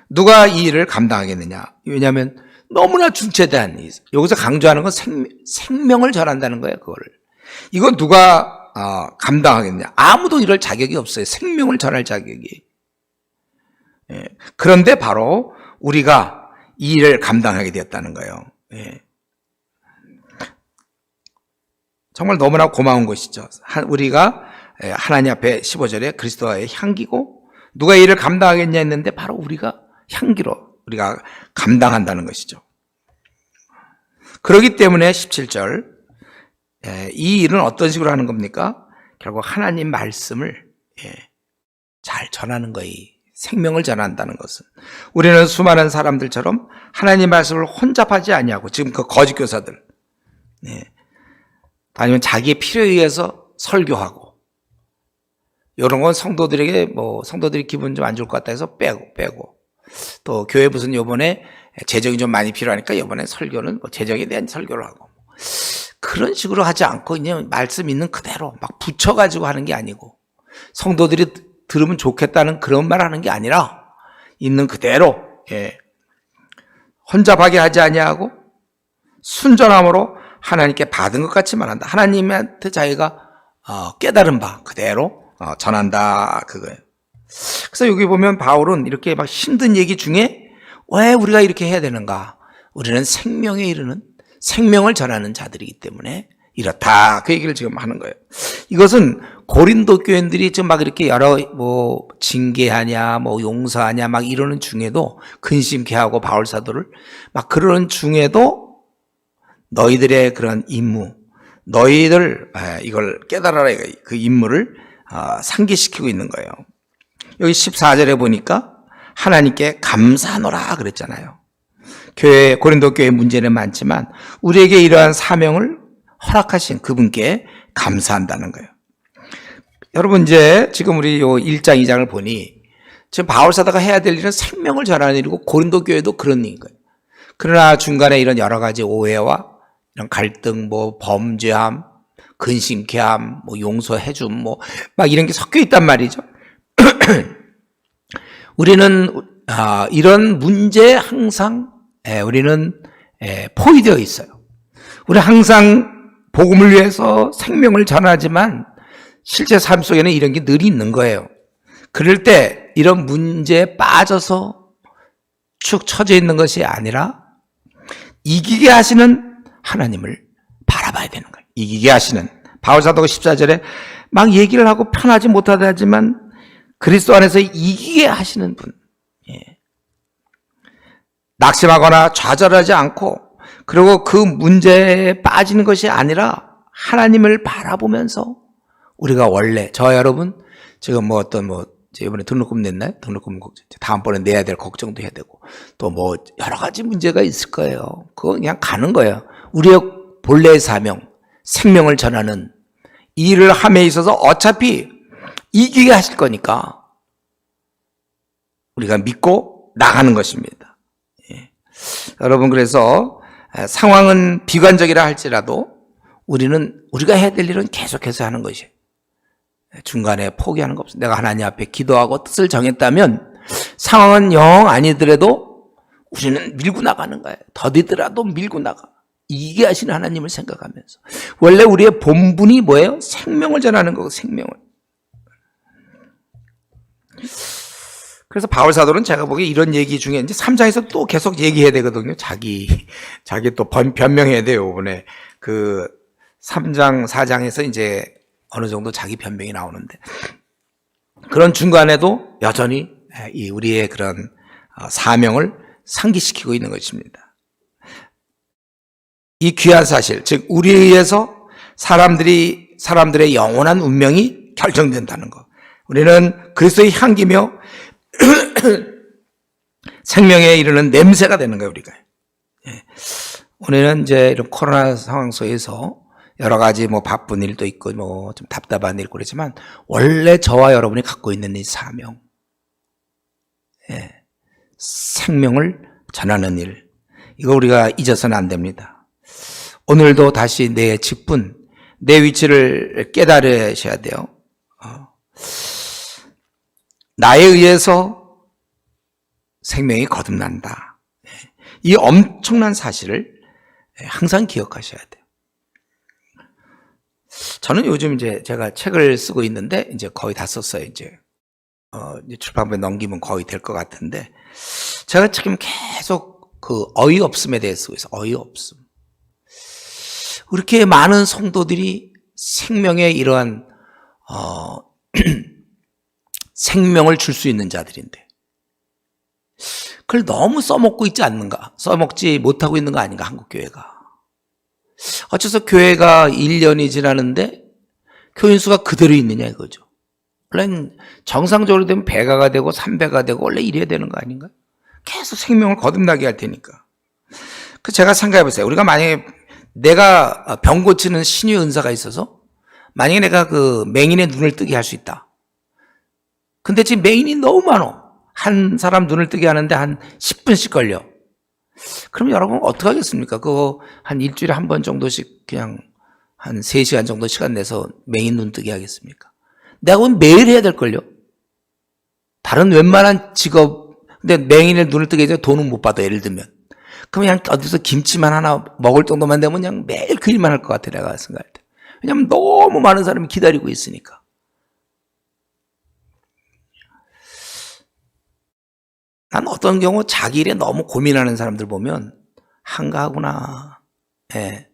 누가 이 일을 감당하겠느냐? 왜냐하면 너무나 중체대한 일. 여기서 강조하는 건 생명을 전한다는 거예요. 그거를. 이건 누가 감당하겠느냐? 아무도 이럴 자격이 없어요. 생명을 전할 자격이. 예. 그런데 바로 우리가 이 일을 감당하게 되었다는 거예요. 예. 정말 너무나 고마운 것이죠. 우리가 하나님 앞에 15절에 그리스도의 향기고 누가 이 일을 감당하겠냐 했는데 바로 우리가 향기로 우리가 감당한다는 것이죠. 그렇기 때문에 17절 이 일은 어떤 식으로 하는 겁니까? 결국 하나님 말씀을 잘 전하는 거예요. 생명을 전한다는 것은 우리는 수많은 사람들처럼 하나님 말씀을 혼잡하지 아니하고 지금 그 거짓 교사들 아니면 자기의 필요에 의해서 설교하고 이런 건 성도들에게 성도들이 기분 좀 안 좋을 것 같다 해서 빼고 또 교회 무슨 요번에 재정이 좀 많이 필요하니까 이번에 설교는 재정에 대한 설교를 하고 그런 식으로 하지 않고 그냥 말씀 있는 그대로 막 붙여가지고 하는 게 아니고 성도들이 들으면 좋겠다는 그런 말 하는 게 아니라 있는 그대로 혼잡하게 하지 아니하고 순전함으로 하나님께 받은 것 같이 말한다. 하나님한테 자기가 깨달은 바 그대로 전한다 그거예요. 그래서 여기 보면 바울은 이렇게 막 힘든 얘기 중에 왜 우리가 이렇게 해야 되는가? 우리는 생명에 이르는 생명을 전하는 자들이기 때문에 이렇다. 그 얘기를 지금 하는 거예요. 이것은 고린도 교인들이 지금 막 이렇게 여러 징계하냐, 용서하냐 막 이러는 중에도 근심케 하고 바울 사도를 막 그러는 중에도 너희들의 그런 임무, 너희들 이걸 깨달아라 그 임무를 상기시키고 있는 거예요. 여기 14절에 보니까 하나님께 감사하노라 그랬잖아요. 고린도 교회 문제는 많지만 우리에게 이러한 사명을 허락하신 그분께 감사한다는 거예요. 여러분 이제 지금 우리 요 1장 2장을 보니 지금 바울 사도가 해야 될 일은 생명을 전하는 일이고 고린도 교회도 그런 일인 거예요. 그러나 중간에 이런 여러 가지 오해와 이런 갈등, 범죄함, 근심케함, 용서해줌, 막 이런 게 섞여 있단 말이죠. 우리는 이런 문제에 항상 우리는 포위되어 있어요. 우리 항상 복음을 위해서 생명을 전하지만 실제 삶 속에는 이런 게 늘 있는 거예요. 그럴 때 이런 문제에 빠져서 축 처져 있는 것이 아니라 이기게 하시는 하나님을 바라봐야 되는 거예요. 이기게 하시는 바울 사도가 14절에 막 얘기를 하고 편하지 못하다 하지만 그리스도 안에서 이기게 하시는 분, 낙심하거나 좌절하지 않고 그리고 그 문제에 빠지는 것이 아니라 하나님을 바라보면서 우리가 원래 저와 여러분 지금 이번에 등록금 냈나요? 등록금 다음번에 내야 될 걱정도 해야 되고 또 여러 가지 문제가 있을 거예요. 그거 그냥 가는 거예요. 우리의 본래의 사명, 생명을 전하는 이 일을 함에 있어서 어차피 이기게 하실 거니까 우리가 믿고 나가는 것입니다. 여러분 그래서 상황은 비관적이라 할지라도 우리가 해야 될 일은 계속해서 하는 것이에요. 중간에 포기하는 거 없어요. 내가 하나님 앞에 기도하고 뜻을 정했다면 상황은 영 아니더라도 우리는 밀고 나가는 거예요. 더디더라도 밀고 나가. 이기게 하시는 하나님을 생각하면서. 원래 우리의 본분이 뭐예요? 생명을 전하는 거고 생명을. 그래서 바울 사도는 제가 보기에 이런 얘기 중에 이제 3장에서 또 계속 얘기해야 되거든요. 자기 또 변명해야 돼요. 이번에 그 3장, 4장에서 이제 어느 정도 자기 변명이 나오는데 그런 중간에도 여전히 우리의 그런 사명을 상기시키고 있는 것입니다. 이 귀한 사실, 즉 우리에 의해서 사람들의 영원한 운명이 결정된다는 것. 우리는 그리스도의 향기며 생명에 이르는 냄새가 되는 거예요, 우리가. 오늘은 이제 이런 코로나 상황 속에서 여러 가지 바쁜 일도 있고 좀 답답한 일도 그렇지만 원래 저와 여러분이 갖고 있는 이 사명, 생명을 전하는 일, 이거 우리가 잊어서는 안 됩니다. 오늘도 다시 내 직분, 내 위치를 깨달으셔야 돼요. 나에 의해서 생명이 거듭난다. 이 엄청난 사실을 항상 기억하셔야 돼요. 저는 요즘 이제 제가 책을 쓰고 있는데 이제 거의 다 썼어요. 이제 출판부에 넘기면 거의 될 것 같은데, 제가 지금 계속 그 어이없음에 대해 쓰고 있어요. 어이없음. 그렇게 많은 성도들이 생명의 이러한 생명을 줄 수 있는 자들인데 그걸 너무 써먹고 있지 않는가? 써먹지 못하고 있는 거 아닌가? 한국교회가. 어째서 교회가 1년이 지나는데 교인 수가 그대로 있느냐 이거죠. 원래 정상적으로 되면 배가가 되고 3배가 되고 원래 이래야 되는 거 아닌가? 계속 생명을 거듭나게 할 테니까. 그 제가 생각해 보세요. 우리가 만약에 내가 병 고치는 신유의 은사가 있어서 만약에 내가 그 맹인의 눈을 뜨게 할 수 있다. 근데 지금 맹인이 너무 많아. 한 사람 눈을 뜨게 하는데 한 10분씩 걸려. 그럼 여러분 어떻게 하겠습니까? 그거 한 일주일에 한 번 정도씩 그냥 한 3시간 정도 시간 내서 맹인 눈 뜨게 하겠습니까? 내가 그건 매일 해야 될걸요? 다른 웬만한 직업, 근데 맹인의 눈을 뜨게 해서 돈은 못 받아, 예를 들면. 그럼 그냥 어디서 김치만 하나 먹을 정도만 되면 그냥 매일 그 일만 할 것 같아, 내가 생각할 때. 왜냐면 너무 많은 사람이 기다리고 있으니까. 난 어떤 경우 자기 일에 너무 고민하는 사람들 보면 한가하구나. 예.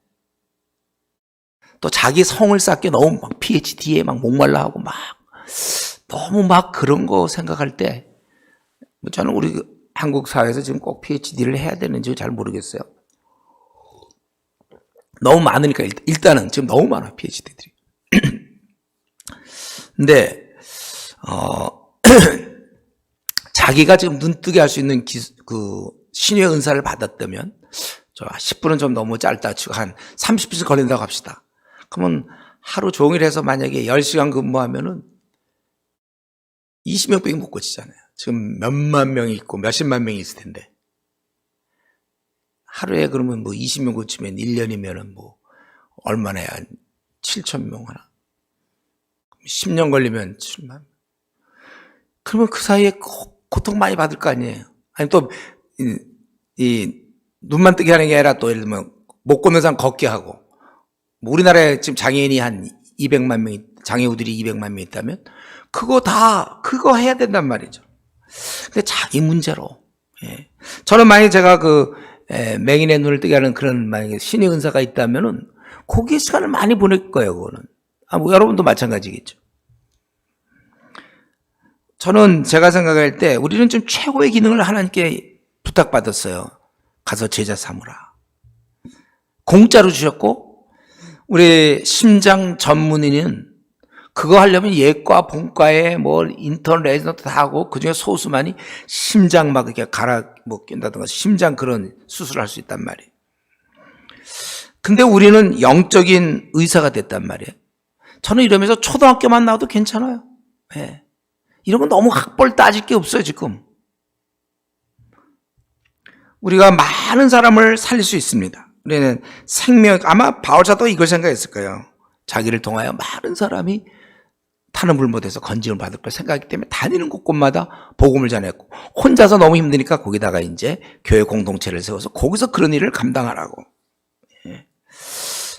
또 자기 성을 쌓기 너무 막 PhD에 막 목말라 하고 막 너무 막 그런 거 생각할 때 저는 우리 한국 사회에서 지금 꼭 PhD를 해야 되는지 잘 모르겠어요. 너무 많으니까 일단은 지금 너무 많아 PhD들이. 근데 자기가 지금 눈뜨게 할 수 있는 그 신유의 은사를 받았다면 10분은 좀 너무 짧다 치고 한 30분씩 걸린다고 합시다. 그러면 하루 종일 해서 만약에 10시간 근무하면은 20명밖에 못 고치잖아요. 지금 몇만 명이 있고 몇십만 명이 있을 텐데. 하루에 그러면 뭐 20명 고치면 1년이면은 뭐 얼마나 해야 7,000명 하나. 10년 걸리면 7만 명. 그러면 그 사이에 고통 많이 받을 거 아니에요. 아니 또 이 눈만 뜨게 하는 게 아니라 또 예를 들면 못 걷는 사람 걷게 하고, 뭐 우리나라에 지금 장애인이 한 200만 명이, 장애우들이 200만 명 있다면 그거 해야 된단 말이죠. 근데 자기 문제로. 예. 저는 만약에 제가 맹인의 눈을 뜨게 하는 그런 만약에 신의 은사가 있다면은 거기에 시간을 많이 보낼 거예요, 그거는. 뭐 여러분도 마찬가지겠죠. 저는 제가 생각할 때 우리는 좀 최고의 기능을 하나님께 부탁받았어요. 가서 제자 삼으라. 공짜로 주셨고, 우리 심장 전문의는 그거 하려면 예과, 본과에 뭐 인터넷도 다 하고 그중에 소수만이 심장 막 이렇게 낀다든가 심장 그런 수술을 할 수 있단 말이에요. 근데 우리는 영적인 의사가 됐단 말이에요. 저는 이러면서 초등학교만 나와도 괜찮아요. 네. 이런 건 너무 학벌 따질 게 없어요, 지금. 우리가 많은 사람을 살릴 수 있습니다. 우리는 아마 바울사도 이걸 생각했을 거예요. 자기를 통하여 많은 사람이 타는 불 못해서 건짐을 받을 걸 생각했기 때문에 다니는 곳곳마다 복음을 전했고, 혼자서 너무 힘드니까 거기다가 이제 교회 공동체를 세워서 거기서 그런 일을 감당하라고. 예.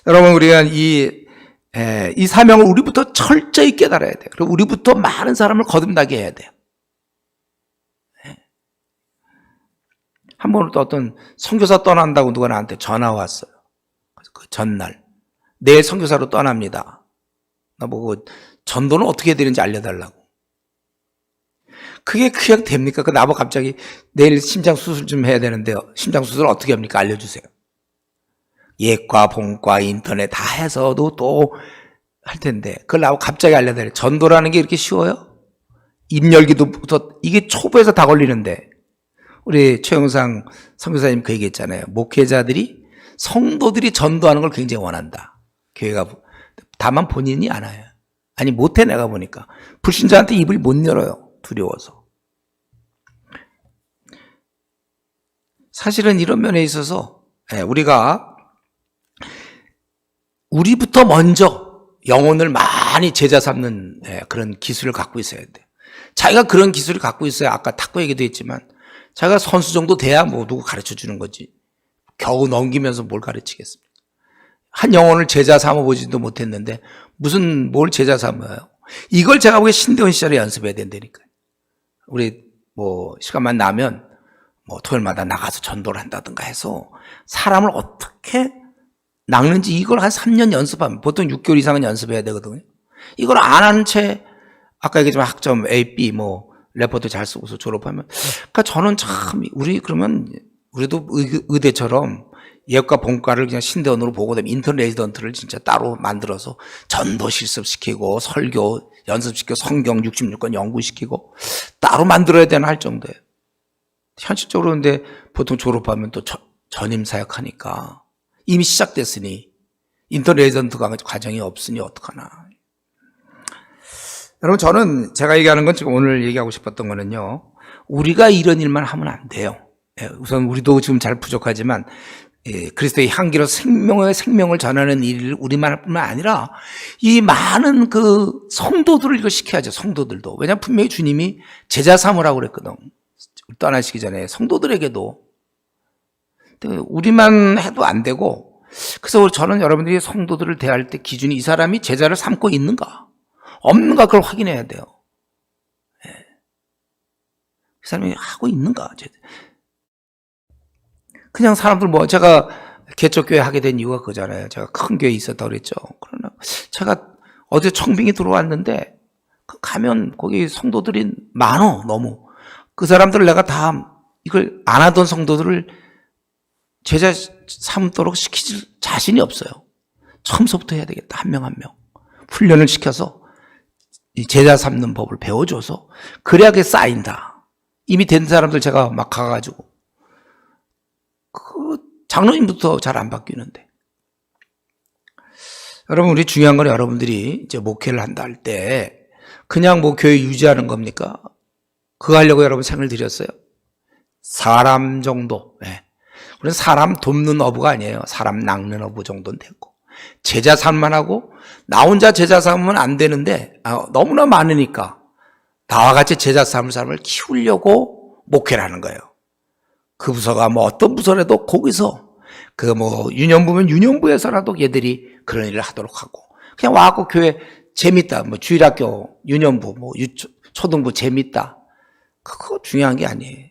여러분, 우리가 이 사명을 우리부터 철저히 깨달아야 돼요. 그리고 우리부터 많은 사람을 거듭나게 해야 돼요. 한 번은 또 어떤 선교사 떠난다고 누가 나한테 전화 왔어요. 그 전날 내일 선교사로 떠납니다. 나보고 전도는 어떻게 해야 되는지 알려달라고. 그게 그냥 됩니까? 나보고 갑자기 내일 심장 수술 좀 해야 되는데요. 심장 수술 어떻게 합니까? 알려주세요. 예과, 본과, 인터넷 다 해서도 또 할 텐데 그걸 나보고 갑자기 알려달래요. 전도라는 게 이렇게 쉬워요? 입 열기도부터 이게 초보에서 다 걸리는데. 우리 최영상 선교사님 그 얘기했잖아요. 목회자들이 성도들이 전도하는 걸 굉장히 원한다. 교회가. 다만 본인이 안 해요. 아니 못해 내가 보니까. 불신자한테 입을 못 열어요. 두려워서. 사실은 이런 면에 있어서 우리가 우리부터 먼저 영혼을 많이 제자 삼는 그런 기술을 갖고 있어야 돼요. 자기가 그런 기술을 갖고 있어야 아까 탁구 얘기도 했지만 자기가 선수 정도 돼야 뭐 누구 가르쳐 주는 거지. 겨우 넘기면서 뭘 가르치겠습니까? 한 영혼을 제자 삼아보지도 못했는데 무슨 뭘 제자 삼아요. 이걸 제가 보기에 신대원 시절에 연습해야 된다니까요. 우리 뭐 시간만 나면 뭐 토요일마다 나가서 전도를 한다든가 해서 사람을 어떻게 낚는지 이걸 한 3년 연습하면 보통 6개월 이상은 연습해야 되거든요. 이걸 안 하는 채 아까 얘기했지만 학점 A, B 뭐 레포트 잘 쓰고서 졸업하면 그러니까 저는 참 우리 그러면 우리도 의대처럼 예과 본과를 그냥 신대원으로 보고 되면 인턴 레지던트를 진짜 따로 만들어서 전도 실습시키고 설교 연습시키고 성경 66권 연구시키고 따로 만들어야 되나 할 정도예요. 현실적으로 근데 보통 졸업하면 또 전임 사역하니까 이미 시작됐으니 인턴 레지던트 과정이 없으니 어떡하나. 여러분 저는 제가 얘기하는 건 지금 오늘 얘기하고 싶었던 거는요. 우리가 이런 일만 하면 안 돼요. 우선 우리도 지금 잘 부족하지만 그리스도의 향기로 생명을 전하는 일을 우리만 할 뿐만 아니라 이 많은 그 성도들을 이거 시켜야죠. 성도들도. 왜냐하면 분명히 주님이 제자 삼으라고 그랬거든. 떠나시기 전에 성도들에게도. 우리만 해도 안 되고 그래서 저는 여러분들이 성도들을 대할 때 기준이 이 사람이 제자를 삼고 있는가 없는가 그걸 확인해야 돼요. 그 사람이 하고 있는가. 그냥 사람들 뭐 제가 개척교회 하게 된 이유가 그거잖아요. 제가 큰 교회에 있었다 그랬죠. 그러나 제가 어제 청빙이 들어왔는데 가면 거기 성도들이 많어 너무. 그 사람들을 내가 다 이걸 안 하던 성도들을 제자 삼도록 시킬 자신이 없어요. 처음서부터 해야 되겠다. 한 명 한 명. 훈련을 시켜서 제자 삼는 법을 배워줘서 그래야 그게 쌓인다. 이미 된 사람들 제가 막 가가지고 그 장로님부터 잘 안 바뀌는데. 여러분 우리 중요한 건 여러분들이 이제 목회를 한다 할 때 그냥 뭐 교회 유지하는 겁니까? 그거 하려고 여러분 생을 들였어요? 사람 정도. 우리는 사람 돕는 어부가 아니에요. 사람 낚는 어부 정도는 됐고 제자 삼만 하고 나 혼자 제자 삼으면 안 되는데 너무나 많으니까 나와 같이 제자 삼을 사람을 키우려고 목회를 하는 거예요. 그 부서가 뭐 어떤 부서라도 거기서 그 뭐 유년부면 유년부에서라도 얘들이 그런 일을 하도록 하고 그냥 와갖고 교회 재밌다 뭐 주일학교 유년부 뭐 초등부 재밌다 그거 중요한 게 아니에요.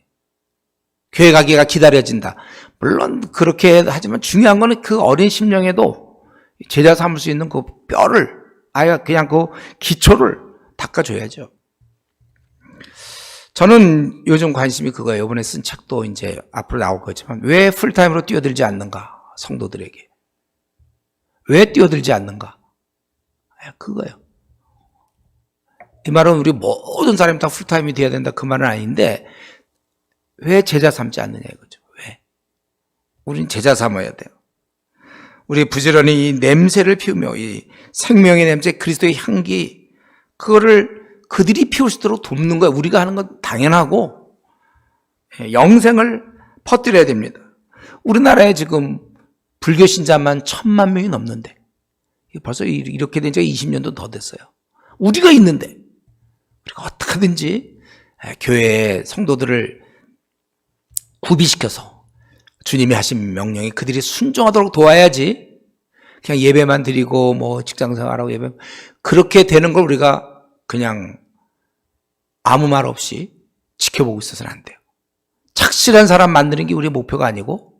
교회 가기가 기다려진다. 물론 그렇게 하지만 중요한 거는 그 어린 심령에도 제자 삼을 수 있는 그 뼈를 아예 그냥 그 기초를 닦아줘야죠. 저는 요즘 관심이 그거예요. 이번에 쓴 책도 이제 앞으로 나올 거지만 왜 풀타임으로 뛰어들지 않는가? 성도들에게. 왜 뛰어들지 않는가? 그거예요. 이 말은 우리 모든 사람이 다 풀타임이 돼야 된다 그 말은 아닌데 왜 제자 삼지 않느냐 이거죠. 왜? 우린 제자 삼아야 돼요. 우리 부지런히 이 냄새를 피우며 이 생명의 냄새 그리스도의 향기 그거를 그들이 피울 수 있도록 돕는 거예요. 우리가 하는 건 당연하고 영생을 퍼뜨려야 됩니다. 우리나라에 지금 불교 신자만 1000만 명이 넘는데 벌써 이렇게 된 지가 20년도 더 됐어요. 우리가 있는데 우리가 어떻게든지 교회의 성도들을 구비시켜서 주님이 하신 명령에 그들이 순종하도록 도와야지 그냥 예배만 드리고 뭐 직장생활하고 예배 그렇게 되는 걸 우리가 그냥 아무 말 없이 지켜보고 있어서는 안 돼요. 착실한 사람 만드는 게 우리의 목표가 아니고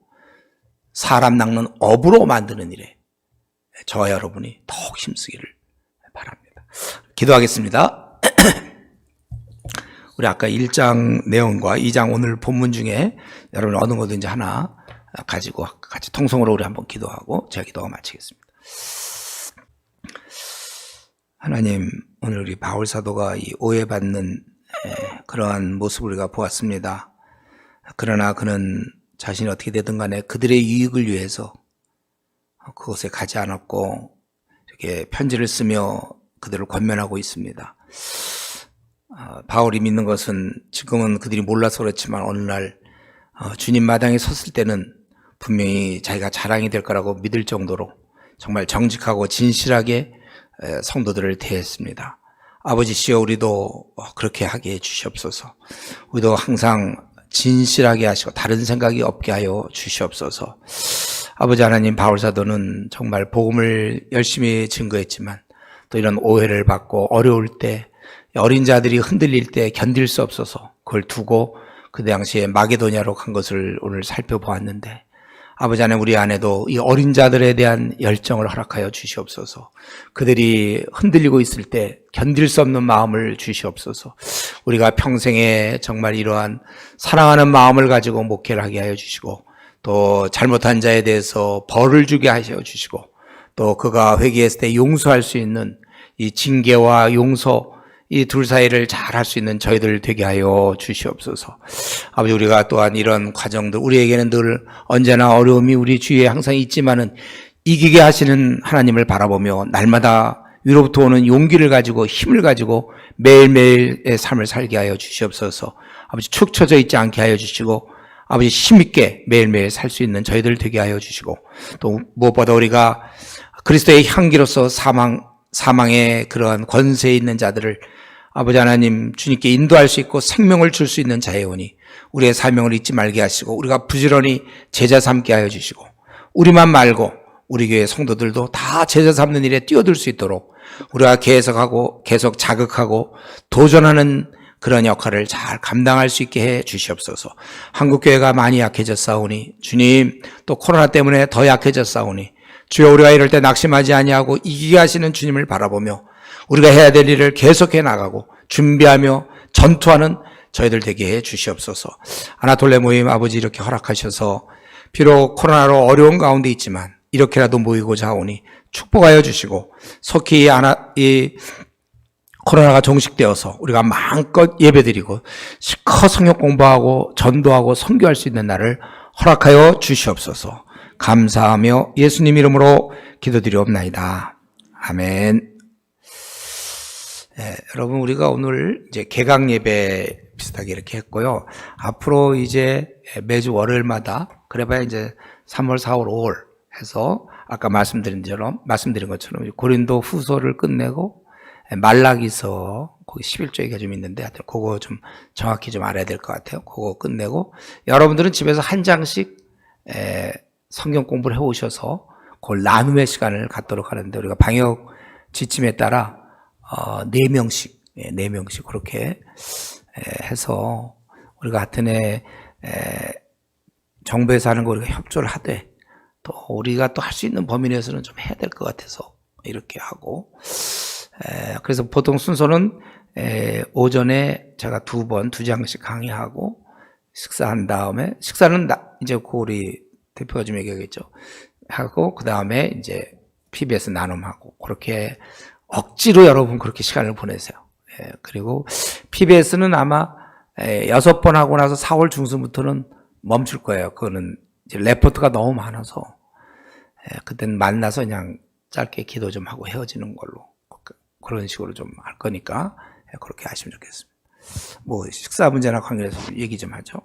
사람 낚는 업으로 만드는 일에 저와 여러분이 더욱 힘쓰기를 바랍니다. 기도하겠습니다. 우리 아까 1장 내용과 2장 오늘 본문 중에 여러분 어느 거든지 하나 가지고 같이 통성으로 우리 한번 기도하고 제가 기도가 마치겠습니다. 하나님, 오늘 우리 바울 사도가 이 오해받는 그러한 모습을 우리가 보았습니다. 그러나 그는 자신이 어떻게 되든 간에 그들의 유익을 위해서 그곳에 가지 않았고 이렇게 편지를 쓰며 그들을 권면하고 있습니다. 바울이 믿는 것은 지금은 그들이 몰라서 그렇지만 어느 날 주님 마당에 섰을 때는 분명히 자기가 자랑이 될 거라고 믿을 정도로 정말 정직하고 진실하게 성도들을 대했습니다. 아버지시여, 우리도 그렇게 하게 해 주시옵소서. 우리도 항상 진실하게 하시고 다른 생각이 없게 하여 주시옵소서. 아버지 하나님, 바울사도는 정말 복음을 열심히 증거했지만 또 이런 오해를 받고 어려울 때, 어린 자들이 흔들릴 때 견딜 수 없어서 그걸 두고 그 당시에 마게도냐로 간 것을 오늘 살펴보았는데, 아버지 하나님, 우리 안에도 이 어린 자들에 대한 열정을 허락하여 주시옵소서. 그들이 흔들리고 있을 때 견딜 수 없는 마음을 주시옵소서. 우리가 평생에 정말 이러한 사랑하는 마음을 가지고 목회를 하게 하여 주시고, 또 잘못한 자에 대해서 벌을 주게 하여 주시고, 또 그가 회개했을 때 용서할 수 있는 이 징계와 용서, 이 둘 사이를 잘 할 수 있는 저희들 되게 하여 주시옵소서. 아버지, 우리가 또한 이런 과정들, 우리에게는 늘 언제나 어려움이 우리 주위에 항상 있지만은 이기게 하시는 하나님을 바라보며 날마다 위로부터 오는 용기를 가지고 힘을 가지고 매일매일의 삶을 살게 하여 주시옵소서. 아버지, 축 처져 있지 않게 하여 주시고, 아버지, 힘있게 매일매일 살 수 있는 저희들 되게 하여 주시고, 또 무엇보다 우리가 그리스도의 향기로서 사망의 그러한 권세에 있는 자들을 아버지 하나님, 주님께 인도할 수 있고 생명을 줄 수 있는 자애오니 우리의 사명을 잊지 말게 하시고, 우리가 부지런히 제자 삼게 하여 주시고, 우리만 말고 우리 교회 성도들도 다 제자 삼는 일에 뛰어들 수 있도록 우리가 계속 자극하고 도전하는 그런 역할을 잘 감당할 수 있게 해 주시옵소서. 한국교회가 많이 약해졌사오니 주님, 또 코로나 때문에 더 약해졌사오니 주여, 우리가 이럴 때 낙심하지 아니하고 이기게 하시는 주님을 바라보며 우리가 해야 될 일을 계속해 나가고 준비하며 전투하는 저희들 되게 해 주시옵소서. 아나톨레 모임 아버지, 이렇게 허락하셔서 비록 코로나로 어려운 가운데 있지만 이렇게라도 모이고자 하오니 축복하여 주시고, 속히 이 코로나가 종식되어서 우리가 마음껏 예배드리고 실컷 성역 공부하고 전도하고 선교할 수 있는 날을 허락하여 주시옵소서. 감사하며 예수님 이름으로 기도드리옵나이다. 아멘. 여러분, 우리가 오늘 이제 개강 예배 비슷하게 이렇게 했고요. 앞으로 이제 매주 월요일마다, 그래봐야 이제 3월, 4월, 5월 해서 아까 말씀드린 것처럼 고린도 후서를 끝내고 말라기서 거기 11조가 좀 있는데, 하여튼 그거 좀 정확히 좀 알아야 될 것 같아요. 그거 끝내고 여러분들은 집에서 한 장씩 성경 공부를 해오셔서 그걸 나눔의 시간을 갖도록 하는데, 우리가 방역 지침에 따라 4명씩 그렇게 해서 우리가 같은 해 정부에서 하는 거 우리가 협조를 하되, 또 우리가 또 할 수 있는 범위 내에서는 좀 해야 될 것 같아서 이렇게 하고, 그래서 보통 순서는 오전에 제가 2장씩 강의하고 식사한 다음에, 식사는 이제 우리 대표가 좀 얘기하겠죠. 하고 그 다음에 이제 PBS 나눔하고, 그렇게 억지로 여러분 그렇게 시간을 보내세요. 그리고 PBS는 아마 6번 하고 나서 4월 중순부터는 멈출 거예요. 그거는 이제 레포트가 너무 많아서 그때는 만나서 그냥 짧게 기도 좀 하고 헤어지는 걸로, 그런 식으로 좀 할 거니까 그렇게 하시면 좋겠습니다. 뭐 식사 문제나 관계해서 얘기 좀 하죠.